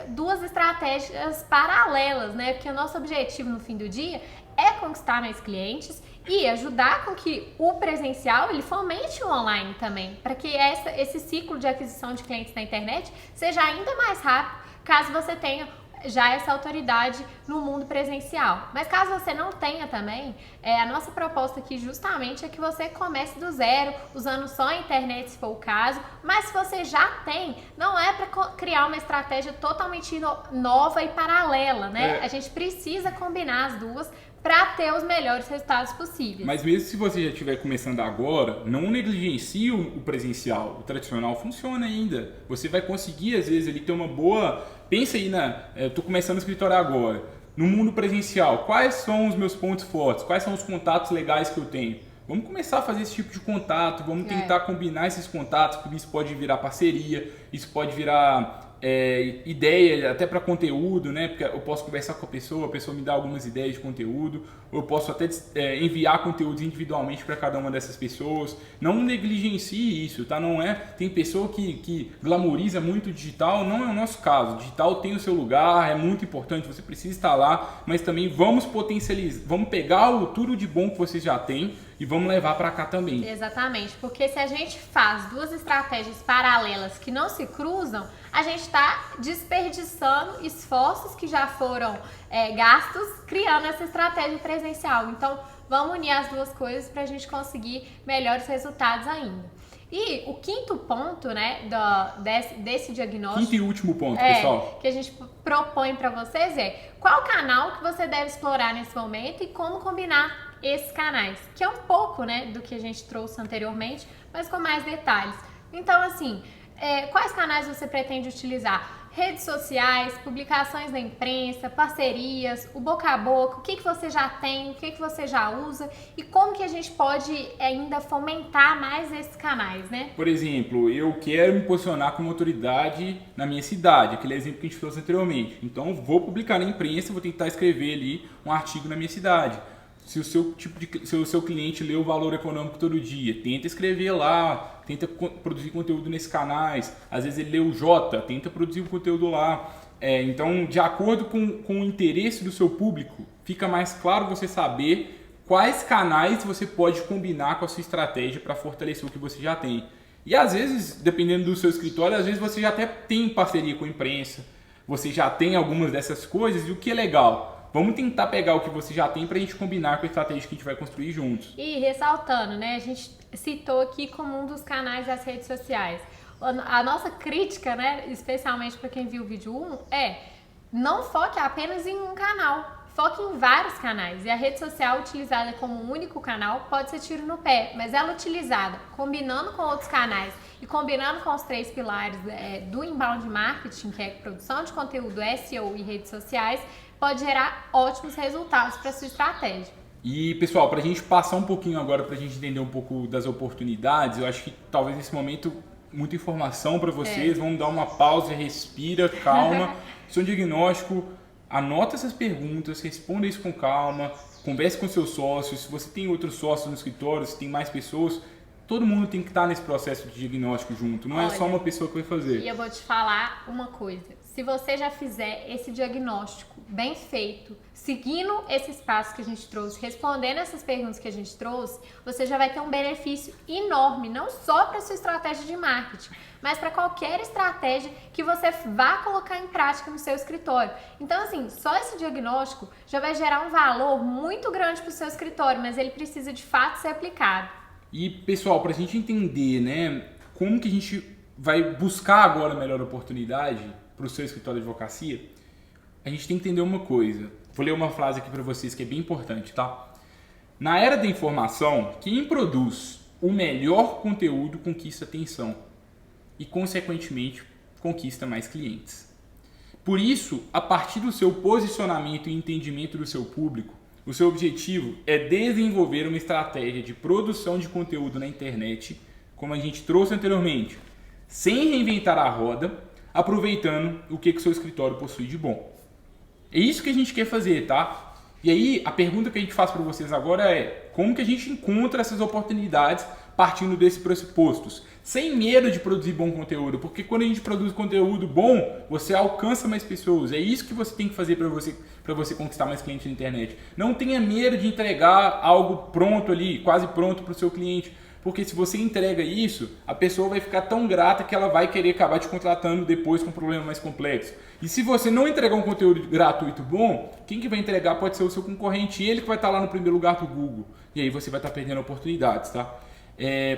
duas estratégias paralelas, né? Porque o nosso objetivo no fim do dia é conquistar mais clientes e ajudar com que o presencial ele fomente o online também, para que esse ciclo de aquisição de clientes na internet seja ainda mais rápido, caso você tenha já essa autoridade no mundo presencial. Mas caso você não tenha também, a nossa proposta aqui justamente é que você comece do zero, usando só a internet se for o caso, mas se você já tem, não é para criar uma estratégia totalmente nova e paralela, né? A gente precisa combinar as duas para ter os melhores resultados possíveis. Mas mesmo se você já estiver começando agora, não negligencie o presencial. O tradicional funciona ainda. Você vai conseguir, às vezes, ele ter uma boa... Pensa aí eu estou começando a escritório agora. No mundo presencial, quais são os meus pontos fortes? Quais são os contatos legais que eu tenho? Vamos começar a fazer esse tipo de contato, vamos tentar combinar esses contatos, porque isso pode virar parceria, isso pode virar... ideia até para conteúdo, né? Porque eu posso conversar com a pessoa me dá algumas ideias de conteúdo, ou eu posso até enviar conteúdos individualmente para cada uma dessas pessoas. Não negligencie isso, tá? Não é? Tem pessoa que glamoriza muito o digital, não é o nosso caso. O digital tem o seu lugar, é muito importante, você precisa estar lá, mas também vamos potencializar, vamos pegar tudo de bom que vocês já têm e vamos levar para cá também. Exatamente, porque se a gente faz duas estratégias paralelas que não se cruzam, a gente está desperdiçando esforços que já foram gastos criando essa estratégia presencial. Então, vamos unir as duas coisas para a gente conseguir melhores resultados ainda. E o quinto ponto, né, desse diagnóstico... Quinto e último ponto, pessoal. Que a gente propõe para vocês qual canal que você deve explorar nesse momento e como combinar esses canais, que é um pouco, né, do que a gente trouxe anteriormente, mas com mais detalhes. Então, assim, quais canais você pretende utilizar? Redes sociais, publicações na imprensa, parcerias, o boca a boca, o que você já tem, o que você já usa e como que a gente pode ainda fomentar mais esses canais, né? Por exemplo, eu quero me posicionar como autoridade na minha cidade, aquele exemplo que a gente trouxe anteriormente. Então, vou publicar na imprensa, vou tentar escrever ali um artigo na minha cidade. Se o seu cliente lê o Valor Econômico todo dia, tenta escrever lá, tenta produzir conteúdo nesses canais. Às vezes ele lê o Jota, tenta produzir o conteúdo lá. Então, de acordo com o interesse do seu público, fica mais claro você saber quais canais você pode combinar com a sua estratégia para fortalecer o que você já tem. E às vezes, dependendo do seu escritório, às vezes você já até tem parceria com a imprensa, você já tem algumas dessas coisas, e o que é legal? Vamos tentar pegar o que você já tem para a gente combinar com a estratégia que a gente vai construir juntos. E ressaltando, né? A gente citou aqui como um dos canais das redes sociais. A nossa crítica, né? Especialmente para quem viu o vídeo 1, não foque apenas em um canal. Foque em vários canais. E a rede social utilizada como um único canal pode ser tiro no pé, mas ela utilizada combinando com outros canais e combinando com os 3 pilares do inbound marketing, que é produção de conteúdo, SEO e redes sociais, pode gerar ótimos resultados para sua estratégia. E, pessoal, para a gente passar um pouquinho agora, para a gente entender um pouco das oportunidades, eu acho que talvez nesse momento, muita informação para vocês, vamos dar uma pausa, respira, calma, seu diagnóstico, anota essas perguntas, responda isso com calma, converse com seus sócios, se você tem outros sócios no escritório, se tem mais pessoas, todo mundo tem que estar nesse processo de diagnóstico junto, não é só uma pessoa que vai fazer. E eu vou te falar uma coisa, se você já fizer esse diagnóstico bem feito, seguindo esses passos que a gente trouxe, respondendo essas perguntas que a gente trouxe, você já vai ter um benefício enorme, não só para sua estratégia de marketing, mas para qualquer estratégia que você vá colocar em prática no seu escritório. Então, assim, só esse diagnóstico já vai gerar um valor muito grande para o seu escritório, mas ele precisa de fato ser aplicado. E, pessoal, para a gente entender, né, como que a gente vai buscar agora a melhor oportunidade para o seu escritório de advocacia, a gente tem que entender uma coisa. Vou ler uma frase aqui para vocês que é bem importante, tá? Na era da informação, quem produz o melhor conteúdo conquista atenção e, consequentemente, conquista mais clientes. Por isso, a partir do seu posicionamento e entendimento do seu público, o seu objetivo é desenvolver uma estratégia de produção de conteúdo na internet, como a gente trouxe anteriormente, sem reinventar a roda, aproveitando o que o seu escritório possui de bom. É isso que a gente quer fazer, tá? E aí, a pergunta que a gente faz para vocês agora é: como que a gente encontra essas oportunidades partindo desses pressupostos? Sem medo de produzir bom conteúdo, porque quando a gente produz conteúdo bom, você alcança mais pessoas. É isso que você tem que fazer para você conquistar mais clientes na internet. Não tenha medo de entregar algo pronto ali, quase pronto para o seu cliente. Porque se você entrega isso, a pessoa vai ficar tão grata que ela vai querer acabar te contratando depois com um problema mais complexo. E se você não entregar um conteúdo gratuito bom, quem que vai entregar pode ser o seu concorrente, ele que vai estar lá no primeiro lugar do Google. E aí você vai estar perdendo oportunidades, tá?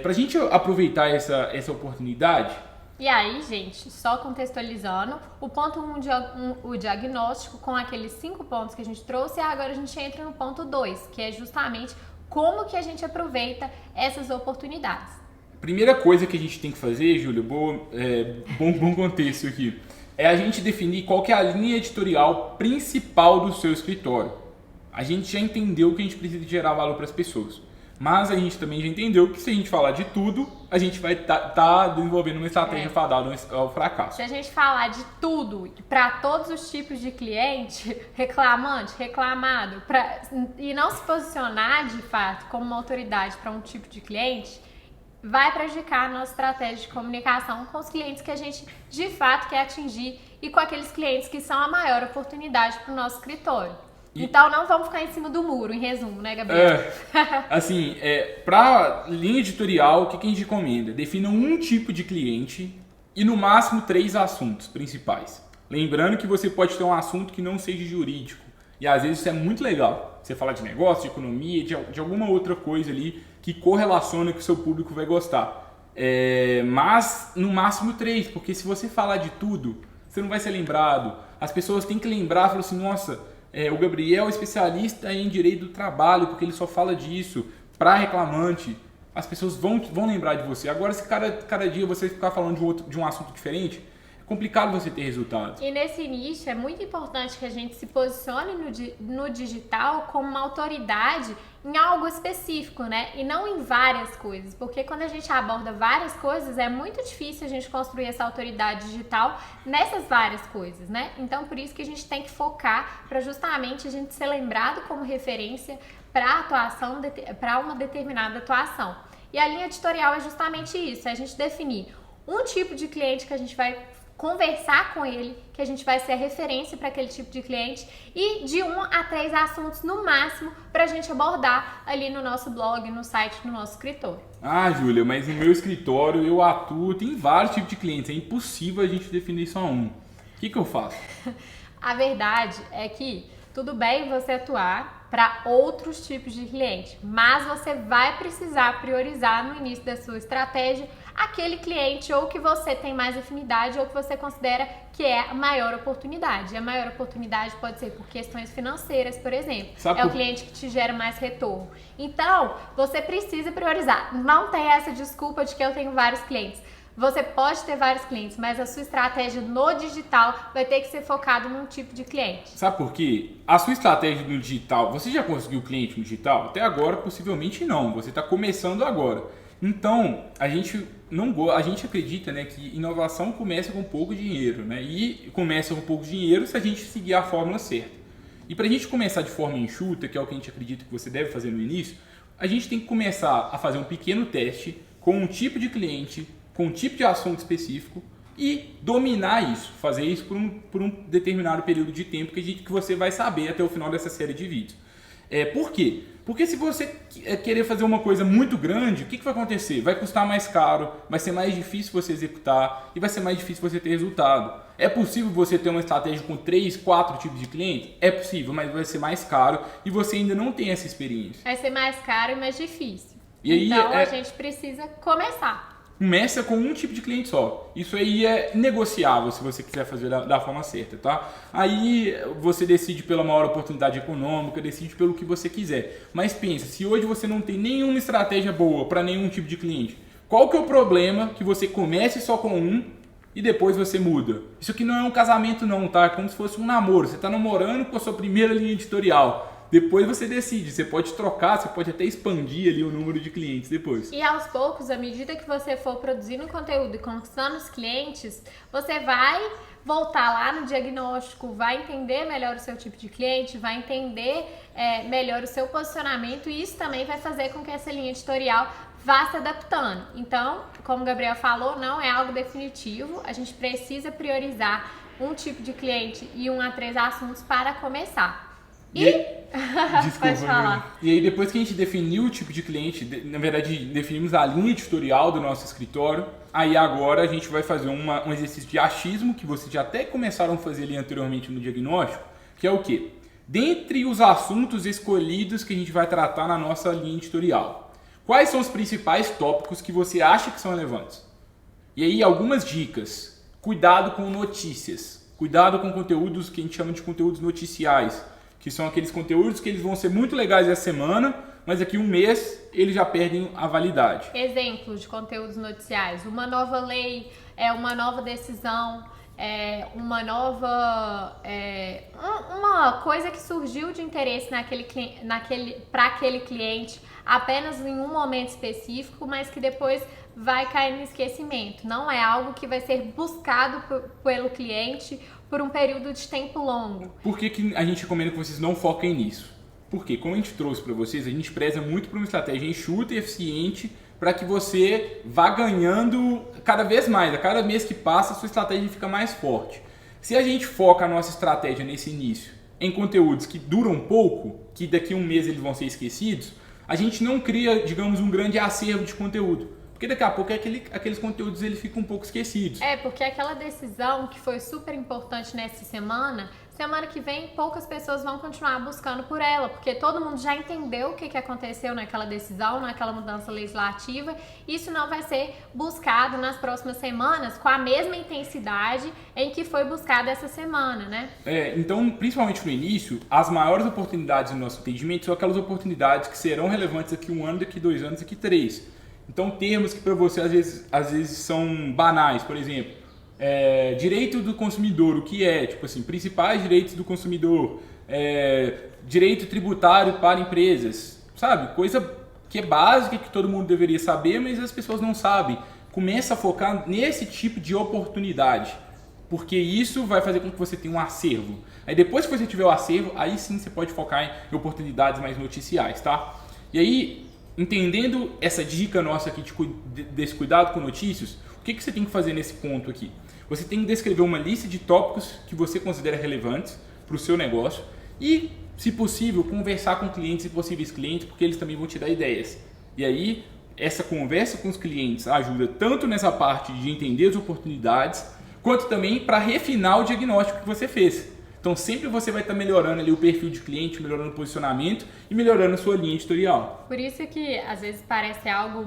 Para a gente aproveitar essa oportunidade... E aí, gente, só contextualizando, o ponto 1, o diagnóstico com aqueles 5 pontos que a gente trouxe, e agora a gente entra no ponto 2, que é justamente como que a gente aproveita essas oportunidades. Primeira coisa que a gente tem que fazer, Júlio, bom contexto aqui, é a gente definir qual que é a linha editorial principal do seu escritório. A gente já entendeu que a gente precisa gerar valor para as pessoas, mas a gente também já entendeu que se a gente falar de tudo, a gente vai tá desenvolvendo uma estratégia fadada ao fracasso. Se a gente falar de tudo, para todos os tipos de cliente, reclamante, reclamado, e não se posicionar de fato como uma autoridade para um tipo de cliente, vai prejudicar a nossa estratégia de comunicação com os clientes que a gente de fato quer atingir e com aqueles clientes que são a maior oportunidade para o nosso escritório. Então não vamos ficar em cima do muro, em resumo, né, Gabriel? Assim, para linha editorial, o que a gente recomenda? Defina um tipo de cliente e no máximo 3 assuntos principais. Lembrando que você pode ter um assunto que não seja jurídico. E às vezes isso é muito legal. Você fala de negócio, de economia, de alguma outra coisa ali que correlaciona que o seu público vai gostar. Mas no máximo 3, porque se você falar de tudo, você não vai ser lembrado. As pessoas têm que lembrar, falar assim, nossa... o Gabriel é especialista em direito do trabalho, porque ele só fala disso. Para reclamante, as pessoas vão lembrar de você. Agora, se cada dia você ficar falando de um assunto diferente, é complicado você ter resultados. E nesse início, é muito importante que a gente se posicione no digital como uma autoridade em algo específico, né? E não em várias coisas, porque quando a gente aborda várias coisas, é muito difícil a gente construir essa autoridade digital nessas várias coisas, né? Então, por isso que a gente tem que focar para justamente a gente ser lembrado como referência para atuação, para uma determinada atuação. E a linha editorial é justamente isso, é a gente definir um tipo de cliente que a gente vai conversar com ele, que a gente vai ser a referência para aquele tipo de cliente e de 1 a 3 assuntos no máximo para a gente abordar ali no nosso blog, no site, no nosso escritório. Ah, Júlia, mas no meu escritório eu atuo, tem vários tipos de clientes, é impossível a gente definir só um. O que eu faço? A verdade é que tudo bem você atuar para outros tipos de cliente, mas você vai precisar priorizar no início da sua estratégia aquele cliente ou que você tem mais afinidade ou que você considera que é a maior oportunidade. E a maior oportunidade pode ser por questões financeiras, por exemplo. O cliente que te gera mais retorno. Então, você precisa priorizar. Não tem essa desculpa de que eu tenho vários clientes. Você pode ter vários clientes, mas a sua estratégia no digital vai ter que ser focada num tipo de cliente. Sabe por quê? A sua estratégia no digital, você já conseguiu cliente no digital? Até agora, possivelmente não. Você está começando agora. Então, a gente acredita, né, que inovação começa com pouco dinheiro, né? E começa com pouco dinheiro se a gente seguir a fórmula certa. E para a gente começar de forma enxuta, que é o que a gente acredita que você deve fazer no início, a gente tem que começar a fazer um pequeno teste com um tipo de cliente, com um tipo de assunto específico e dominar isso, fazer isso por um determinado período de tempo que você vai saber até o final dessa série de vídeos. Por quê? Porque se você querer fazer uma coisa muito grande, o que vai acontecer? Vai custar mais caro, vai ser mais difícil você executar e vai ser mais difícil você ter resultado. É possível você ter uma estratégia com 3, 4 tipos de cliente? É possível, mas vai ser mais caro e você ainda não tem essa experiência. Vai ser mais caro e mais difícil. E aí, então a gente precisa começar. Começa com um tipo de cliente só. Isso aí é negociável se você quiser fazer da forma certa, tá? Aí você decide pela maior oportunidade econômica, decide pelo que você quiser. Mas pensa, se hoje você não tem nenhuma estratégia boa para nenhum tipo de cliente, qual que é o problema que você comece só com um e depois você muda? Isso aqui não é um casamento não, tá? É como se fosse um namoro. Você está namorando com a sua primeira linha editorial. Depois você decide, você pode trocar, você pode até expandir ali o número de clientes depois. E aos poucos, à medida que você for produzindo conteúdo e conquistando os clientes, você vai voltar lá no diagnóstico, vai entender melhor o seu tipo de cliente, vai entender melhor o seu posicionamento e isso também vai fazer com que essa linha editorial vá se adaptando. Então, como o Gabriel falou, não é algo definitivo, a gente precisa priorizar um tipo de cliente e 1 a 3 assuntos para começar. Desculpa, pode falar. E aí depois que a gente definiu o tipo de cliente, na verdade definimos a linha editorial do nosso escritório, aí agora a gente vai fazer um exercício de achismo que vocês já até começaram a fazer ali anteriormente no diagnóstico, que é o quê? Dentre os assuntos escolhidos que a gente vai tratar na nossa linha editorial, quais são os principais tópicos que você acha que são relevantes? E aí algumas dicas. Cuidado com notícias, cuidado com conteúdos que a gente chama de conteúdos noticiais, que são aqueles conteúdos que eles vão ser muito legais essa semana, mas daqui um mês eles já perdem a validade. Exemplos de conteúdos noticiais: uma nova lei, uma nova decisão, uma coisa que surgiu de interesse para aquele cliente apenas em um momento específico, mas que depois vai cair no esquecimento. Não é algo que vai ser buscado pelo cliente por um período de tempo longo. Por que a gente recomenda que vocês não foquem nisso? Porque, como a gente trouxe para vocês, a gente preza muito por uma estratégia enxuta e eficiente para que você vá ganhando cada vez mais. A cada mês que passa, a sua estratégia fica mais forte. Se a gente foca a nossa estratégia nesse início em conteúdos que duram pouco, que daqui a um mês eles vão ser esquecidos, a gente não cria, digamos, um grande acervo de conteúdo. Porque daqui a pouco aqueles conteúdos eles ficam um pouco esquecidos. Porque aquela decisão que foi super importante nessa semana que vem poucas pessoas vão continuar buscando por ela, porque todo mundo já entendeu o que aconteceu naquela decisão, naquela mudança legislativa. Isso não vai ser buscado nas próximas semanas com a mesma intensidade em que foi buscado essa semana, né? Então, principalmente no início, as maiores oportunidades no nosso entendimento são aquelas oportunidades que serão relevantes daqui 1 ano, daqui 2 anos, daqui 3. Então, termos que para você às vezes são banais, por exemplo, direito do consumidor, o que é? Tipo assim, principais direitos do consumidor, direito tributário para empresas, sabe? Coisa que é básica, que todo mundo deveria saber, mas as pessoas não sabem. Começa a focar nesse tipo de oportunidade, porque isso vai fazer com que você tenha um acervo. Aí depois que você tiver o acervo, aí sim você pode focar em oportunidades mais noticiais, tá? E aí, entendendo essa dica nossa aqui desse cuidado com notícias, o que você tem que fazer nesse ponto aqui? Você tem que descrever uma lista de tópicos que você considera relevantes para o seu negócio e, se possível, conversar com clientes e possíveis clientes, porque eles também vão te dar ideias. E aí, essa conversa com os clientes ajuda tanto nessa parte de entender as oportunidades, quanto também para refinar o diagnóstico que você fez. Então sempre você vai estar melhorando ali o perfil de cliente, melhorando o posicionamento e melhorando a sua linha editorial. Por isso que às vezes parece algo,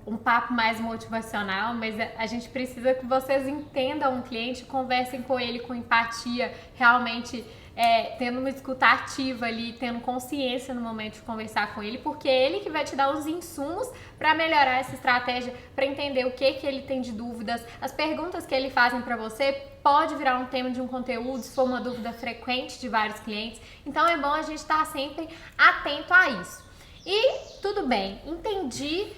um papo mais motivacional, mas a gente precisa que vocês entendam o cliente, conversem com ele com empatia, realmente tendo uma escuta ativa ali, tendo consciência no momento de conversar com ele, porque é ele que vai te dar os insumos para melhorar essa estratégia, para entender o que ele tem de dúvidas, as perguntas que ele fazem para você pode virar um tema de um conteúdo, se for uma dúvida frequente de vários clientes. Então é bom a gente estar sempre atento a isso. E tudo bem, entendi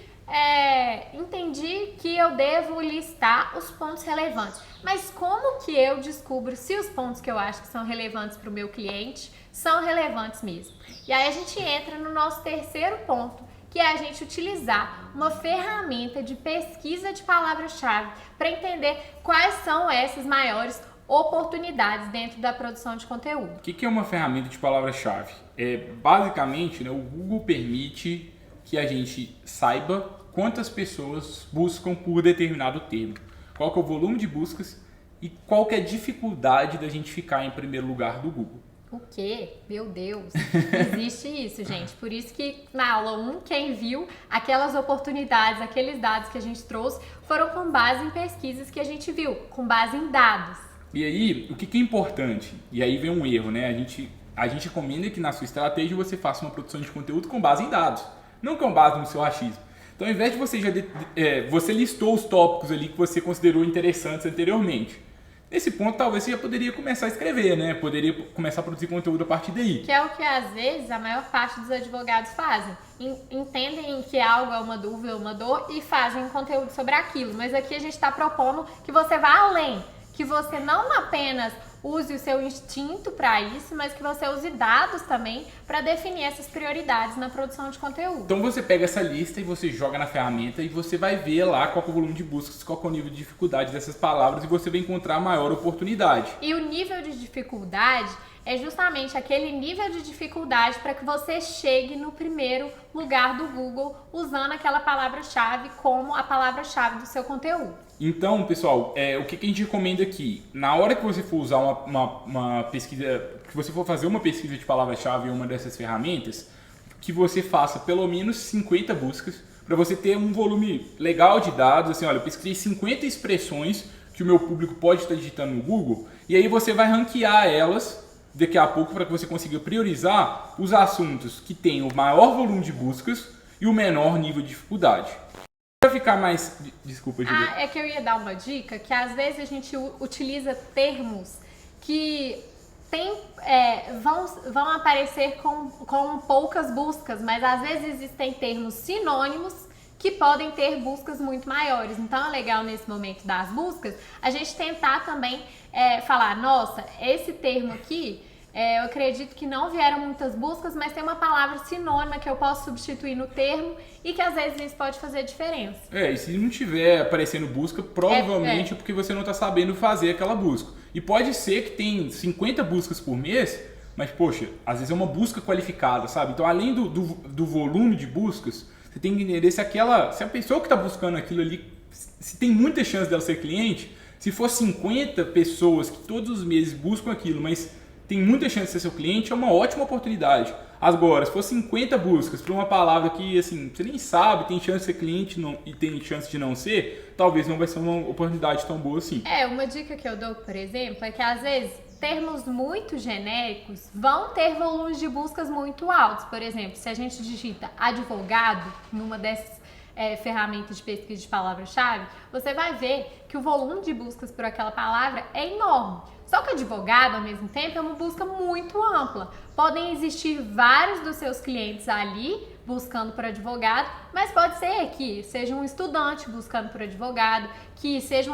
que eu devo listar os pontos relevantes. Mas como que eu descubro se os pontos que eu acho que são relevantes para o meu cliente são relevantes mesmo? E aí a gente entra no nosso terceiro ponto, que é a gente utilizar uma ferramenta de pesquisa de palavra-chave para entender quais são essas maiores oportunidades dentro da produção de conteúdo. O que é uma ferramenta de palavra-chave? Basicamente, né, o Google permite que a gente saiba quantas pessoas buscam por determinado termo, qual que é o volume de buscas e qual que é a dificuldade da gente ficar em primeiro lugar do Google. O quê? Meu Deus, existe isso, gente. Por isso que na aula 1, quem viu aquelas oportunidades, aqueles dados que a gente trouxe, foram com base em pesquisas que a gente viu, com base em dados. E aí, o que é importante? E aí vem um erro, né? A gente recomenda que na sua estratégia você faça uma produção de conteúdo com base em dados, não com base no seu achismo. Então, ao invés de você você listou os tópicos ali que você considerou interessantes anteriormente. Nesse ponto, talvez você já poderia começar a escrever, né? Poderia começar a produzir conteúdo a partir daí. Que é o que, às vezes, a maior parte dos advogados fazem. Entendem que algo é uma dúvida, uma dor e fazem um conteúdo sobre aquilo. Mas aqui a gente está propondo que você vá além. Que você não apenas use o seu instinto para isso, mas que você use dados também para definir essas prioridades na produção de conteúdo. Então você pega essa lista e você joga na ferramenta e você vai ver lá qual é o volume de buscas, qual é o nível de dificuldade dessas palavras e você vai encontrar a maior oportunidade. E o nível de dificuldade é justamente aquele nível de dificuldade para que você chegue no primeiro lugar do Google usando aquela palavra-chave como a palavra-chave do seu conteúdo. Então, pessoal, o que a gente recomenda aqui? Na hora que você for usar uma pesquisa, que você for fazer uma pesquisa de palavra-chave em uma dessas ferramentas, que você faça pelo menos 50 buscas, para você ter um volume legal de dados. Assim, olha, eu pesquisei 50 expressões que o meu público pode estar digitando no Google, e aí você vai ranquear elas daqui a pouco para que você consiga priorizar os assuntos que têm o maior volume de buscas e o menor nível de dificuldade. Para ficar mais... Desculpa, Julia. É que eu ia dar uma dica, que às vezes a gente utiliza termos que vão aparecer com poucas buscas, mas às vezes existem termos sinônimos que podem ter buscas muito maiores. Então é legal nesse momento das buscas a gente tentar também falar, nossa, esse termo aqui, eu acredito que não vieram muitas buscas, mas tem uma palavra sinônima que eu posso substituir no termo e que às vezes isso pode fazer diferença. E se não tiver aparecendo busca, provavelmente é porque você não está sabendo fazer aquela busca. E pode ser que tem 50 buscas por mês, mas poxa, às vezes é uma busca qualificada, sabe? Então além do volume de buscas, você tem que entender se a pessoa que está buscando aquilo ali, se tem muita chance dela ser cliente. Se for 50 pessoas que todos os meses buscam aquilo, mas tem muita chance de ser seu cliente, é uma ótima oportunidade. Agora, se for 50 buscas para uma palavra que assim, você nem sabe, tem chance de ser cliente e tem chance de não ser, talvez não vai ser uma oportunidade tão boa assim. Uma dica que eu dou, por exemplo, é que às vezes termos muito genéricos vão ter volumes de buscas muito altos. Por exemplo, se a gente digita advogado numa dessas ferramentas de pesquisa de palavra-chave, você vai ver que o volume de buscas por aquela palavra é enorme. Só que advogado, ao mesmo tempo, é uma busca muito ampla. Podem existir vários dos seus clientes ali buscando por advogado, mas pode ser que seja um estudante buscando por advogado, que seja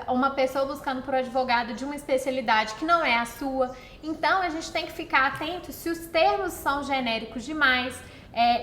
uma pessoa buscando por advogado de uma especialidade que não é a sua. Então, a gente tem que ficar atento se os termos são genéricos demais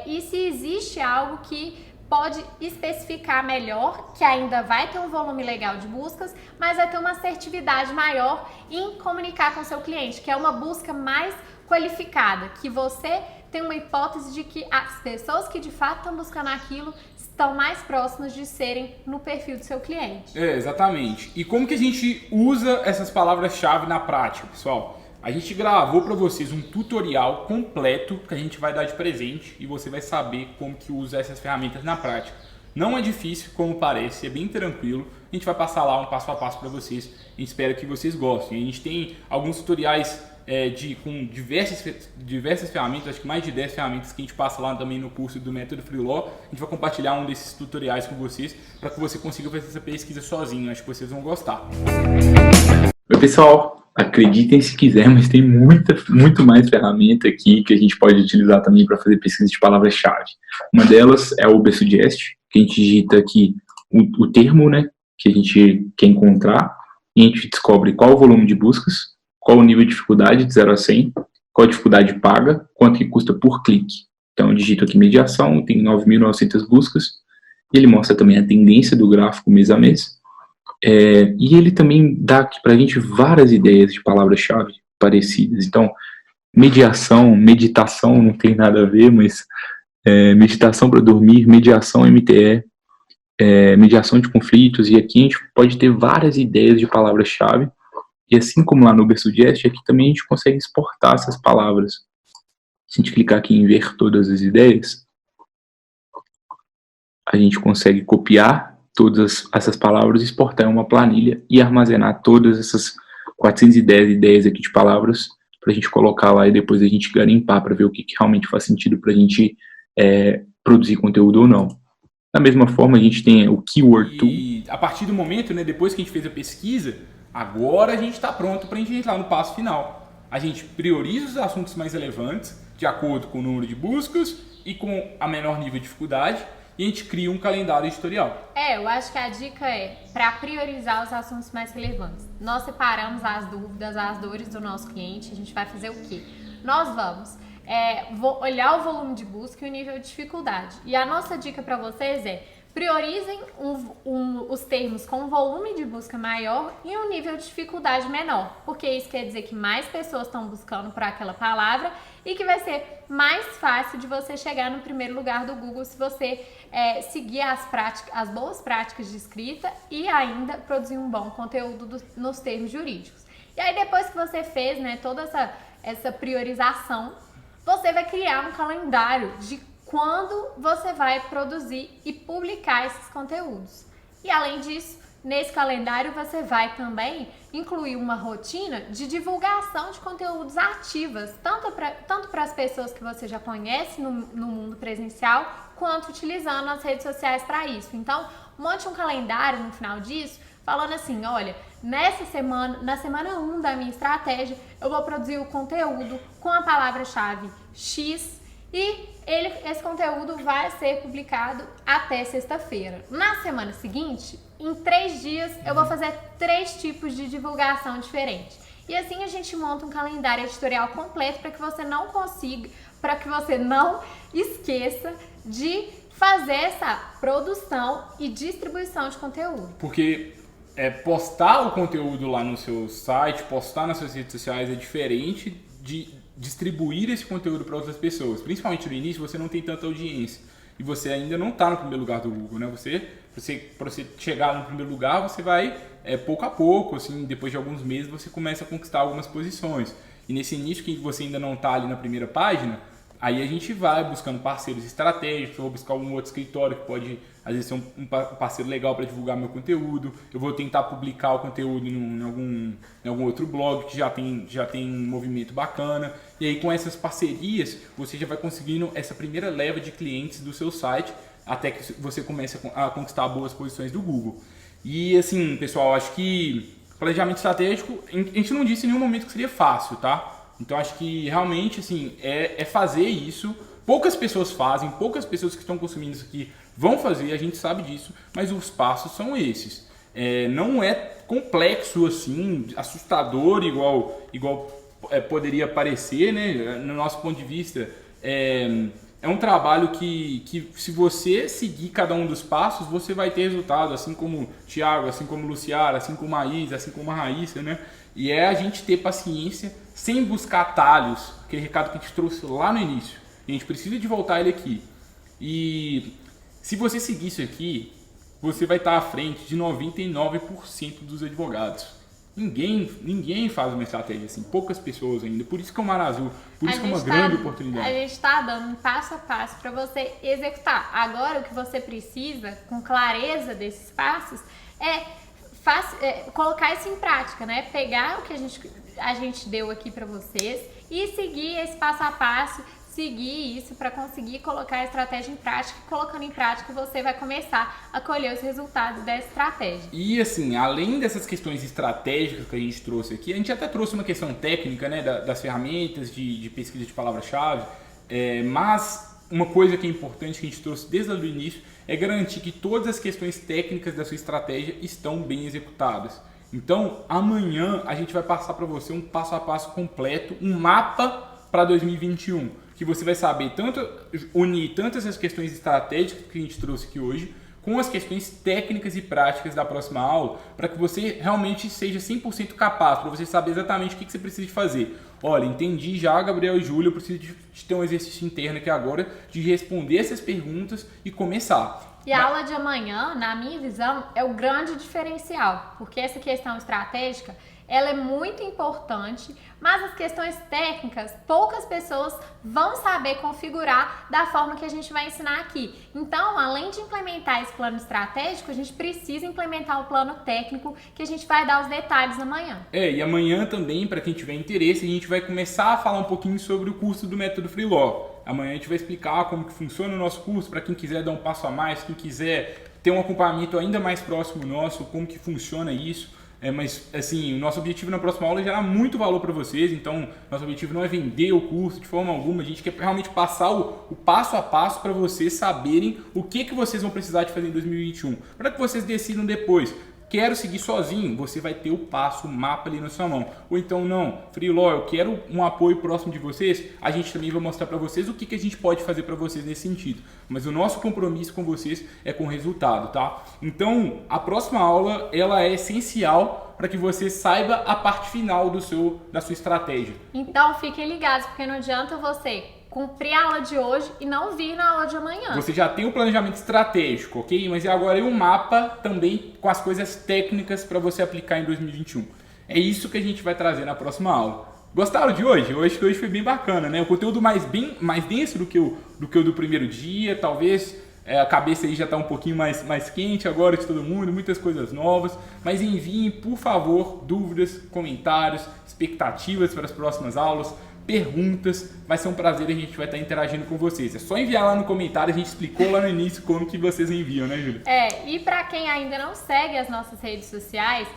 e se existe algo que pode especificar melhor, que ainda vai ter um volume legal de buscas, mas vai ter uma assertividade maior em comunicar com o seu cliente, que é uma busca mais qualificada, que você tem uma hipótese de que as pessoas que de fato estão buscando aquilo estão mais próximas de serem no perfil do seu cliente. Exatamente. E como que a gente usa essas palavras-chave na prática, pessoal? A gente gravou para vocês um tutorial completo que a gente vai dar de presente e você vai saber como que usa essas ferramentas na prática. Não é difícil como parece, é bem tranquilo. A gente vai passar lá um passo a passo para vocês e espero que vocês gostem. A gente tem alguns tutoriais com diversas ferramentas, acho que mais de 10 ferramentas que a gente passa lá também no curso do Método Freeló. A gente vai compartilhar um desses tutoriais com vocês para que você consiga fazer essa pesquisa sozinho. Acho que vocês vão gostar. Oi, pessoal, acreditem se quiser, mas tem muito mais ferramenta aqui que a gente pode utilizar também para fazer pesquisa de palavras-chave. Uma delas é o Ubersuggest, que a gente digita aqui o termo, né, que a gente quer encontrar, e a gente descobre qual o volume de buscas, qual o nível de dificuldade de 0 a 100, qual a dificuldade paga, quanto que custa por clique. Então eu digito aqui mediação, tem 9.900 buscas, e ele mostra também a tendência do gráfico mês a mês. E ele também dá aqui para a gente várias ideias de palavras-chave parecidas. Então, meditação não tem nada a ver, mas meditação para dormir, mediação MTE, mediação de conflitos, e aqui a gente pode ter várias ideias de palavras-chave, e assim como lá no Ubersuggest, aqui também a gente consegue exportar essas palavras. Se a gente clicar aqui em ver todas as ideias, a gente consegue copiar todas essas palavras, exportar em uma planilha e armazenar todas essas 410 ideias aqui de palavras para a gente colocar lá e depois a gente garimpar para ver o que realmente faz sentido para a gente produzir conteúdo ou não. Da mesma forma, a gente tem o Keyword Tool. E a partir do momento, né, depois que a gente fez a pesquisa, agora a gente está pronto para a gente entrar no passo final. A gente prioriza os assuntos mais relevantes de acordo com o número de buscas e com a menor nível de dificuldade, e a gente cria um calendário editorial. Eu acho que a dica é para priorizar os assuntos mais relevantes. Nós separamos as dúvidas, as dores do nosso cliente. A gente vai fazer o quê? Nós vamos olhar o volume de busca e o nível de dificuldade. E a nossa dica para vocês é: priorizem os termos com volume de busca maior e um nível de dificuldade menor, porque isso quer dizer que mais pessoas estão buscando por aquela palavra e que vai ser mais fácil de você chegar no primeiro lugar do Google se você seguir as boas práticas de escrita e ainda produzir um bom conteúdo nos termos jurídicos. E aí, depois que você fez, né, toda essa priorização, você vai criar um calendário de quando você vai produzir e publicar esses conteúdos. E além disso, nesse calendário você vai também incluir uma rotina de divulgação de conteúdos ativas, tanto para as pessoas que você já conhece no mundo presencial, quanto utilizando as redes sociais para isso. Então, monte um calendário no final disso, falando assim: olha, na semana 1 da minha estratégia, eu vou produzir o conteúdo com a palavra-chave X, e esse conteúdo vai ser publicado até sexta-feira. Na semana seguinte, em 3 dias, eu vou fazer 3 tipos de divulgação diferentes. E assim a gente monta um calendário editorial completo para que você não esqueça de fazer essa produção e distribuição de conteúdo. Porque postar o conteúdo lá no seu site, postar nas suas redes sociais é diferente de distribuir esse conteúdo para outras pessoas. Principalmente no início, você não tem tanta audiência e você ainda não está no primeiro lugar do Google, né? Para você chegar no primeiro lugar, você vai pouco a pouco, assim, depois de alguns meses você começa a conquistar algumas posições. E nesse início que você ainda não está ali na primeira página, aí a gente vai buscando parceiros estratégicos. Eu vou buscar um outro escritório que pode, às vezes, ser um parceiro legal para divulgar meu conteúdo. Eu vou tentar publicar o conteúdo em algum outro blog que já tem um movimento bacana. E aí, com essas parcerias, você já vai conseguindo essa primeira leva de clientes do seu site, até que você comece a conquistar boas posições do Google. E assim, pessoal, acho que planejamento estratégico, a gente não disse em nenhum momento que seria fácil, tá? Então acho que realmente assim, é fazer isso. Poucas pessoas fazem, poucas pessoas que estão consumindo isso aqui vão fazer, a gente sabe disso, mas os passos são esses. Não é complexo assim, assustador igual poderia parecer, né? No nosso ponto de vista, é um trabalho que se você seguir cada um dos passos, você vai ter resultado, assim como o Thiago, assim como o Luciara, assim como a Isa, assim como a Raíssa, né? E a gente ter paciência sem buscar atalhos, aquele recado que a gente trouxe lá no início. A gente precisa de voltar ele aqui. E se você seguir isso aqui, você vai estar à frente de 99% dos advogados. Ninguém faz uma estratégia assim, poucas pessoas ainda. Por isso que é um mar azul, por isso que é uma grande oportunidade. A gente está dando um passo a passo para você executar. Agora o que você precisa, com clareza desses passos, colocar isso em prática, né? Pegar o que a gente a gente deu aqui para vocês e seguir esse passo a passo, seguir isso para conseguir colocar a estratégia em prática. Colocando em prática, você vai começar a colher os resultados dessa estratégia. E assim, além dessas questões estratégicas que a gente trouxe aqui, a gente até trouxe uma questão técnica, né, das ferramentas de pesquisa de palavra-chave, mas uma coisa que é importante que a gente trouxe desde o início é garantir que todas as questões técnicas da sua estratégia estão bem executadas. Então, amanhã a gente vai passar para você um passo a passo completo, um mapa para 2021, que você vai saber unir tanto essas questões estratégicas que a gente trouxe aqui hoje, com as questões técnicas e práticas da próxima aula, para que você realmente seja 100% capaz, para você saber exatamente o que você precisa de fazer. Olha, entendi já, Gabriel e Júlia, eu preciso de ter um exercício interno aqui agora, de responder essas perguntas e começar. E a aula de amanhã, na minha visão, é o grande diferencial, porque essa questão estratégica, ela é muito importante, mas as questões técnicas, poucas pessoas vão saber configurar da forma que a gente vai ensinar aqui. Então, além de implementar esse plano estratégico, a gente precisa implementar o plano técnico, que a gente vai dar os detalhes amanhã. E amanhã também, para quem tiver interesse, a gente vai começar a falar um pouquinho sobre o curso do Método Freeló. Amanhã a gente vai explicar como que funciona o nosso curso, para quem quiser dar um passo a mais, quem quiser ter um acompanhamento ainda mais próximo nosso, como que funciona isso. Mas assim, o nosso objetivo na próxima aula é gerar muito valor para vocês, então nosso objetivo não é vender o curso de forma alguma, a gente quer realmente passar o passo a passo para vocês saberem o que vocês vão precisar de fazer em 2021, para que vocês decidam depois. Quero seguir sozinho, você vai ter o passo, o mapa ali na sua mão. Ou então não, Freeló, eu quero um apoio próximo de vocês, a gente também vai mostrar para vocês o que a gente pode fazer para vocês nesse sentido. Mas o nosso compromisso com vocês é com o resultado, tá? Então, a próxima aula, ela é essencial para que você saiba a parte final da sua estratégia. Então, fiquem ligados, porque não adianta você cumprir a aula de hoje e não vir na aula de amanhã. Você já tem o planejamento estratégico, ok? Mas agora é um mapa também com as coisas técnicas para você aplicar em 2021. É isso que a gente vai trazer na próxima aula. Gostaram de hoje? Eu acho que hoje foi bem bacana, né? O conteúdo mais denso do que o do primeiro dia, talvez a cabeça aí já está um pouquinho mais quente agora de todo mundo, muitas coisas novas. Mas enviem, por favor, dúvidas, comentários, expectativas para as próximas aulas, perguntas. Vai ser um prazer, a gente vai estar interagindo com vocês. É só enviar lá no comentário, a gente explicou lá no início como que vocês enviam, né, Júlia? E para quem ainda não segue as nossas redes sociais,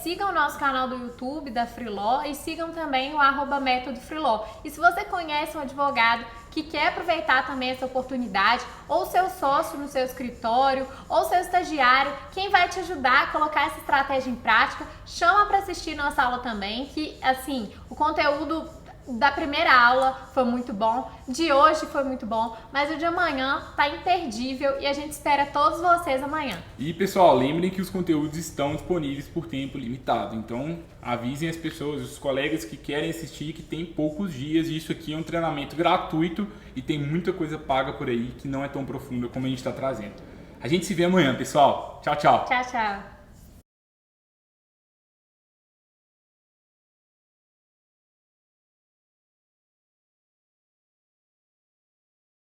sigam o nosso canal do YouTube da Freeló e sigam também o @método Freeló. E se você conhece um advogado que quer aproveitar também essa oportunidade, ou seu sócio no seu escritório, ou seu estagiário, quem vai te ajudar a colocar essa estratégia em prática, chama para assistir nossa aula também, que assim, o conteúdo da primeira aula foi muito bom, de hoje foi muito bom, mas o de amanhã tá imperdível e a gente espera todos vocês amanhã. E pessoal, lembrem que os conteúdos estão disponíveis por tempo limitado, então avisem as pessoas, os colegas que querem assistir, que tem poucos dias, e isso aqui é um treinamento gratuito e tem muita coisa paga por aí que não é tão profunda como a gente está trazendo. A gente se vê amanhã, pessoal. Tchau, tchau. Tchau, tchau.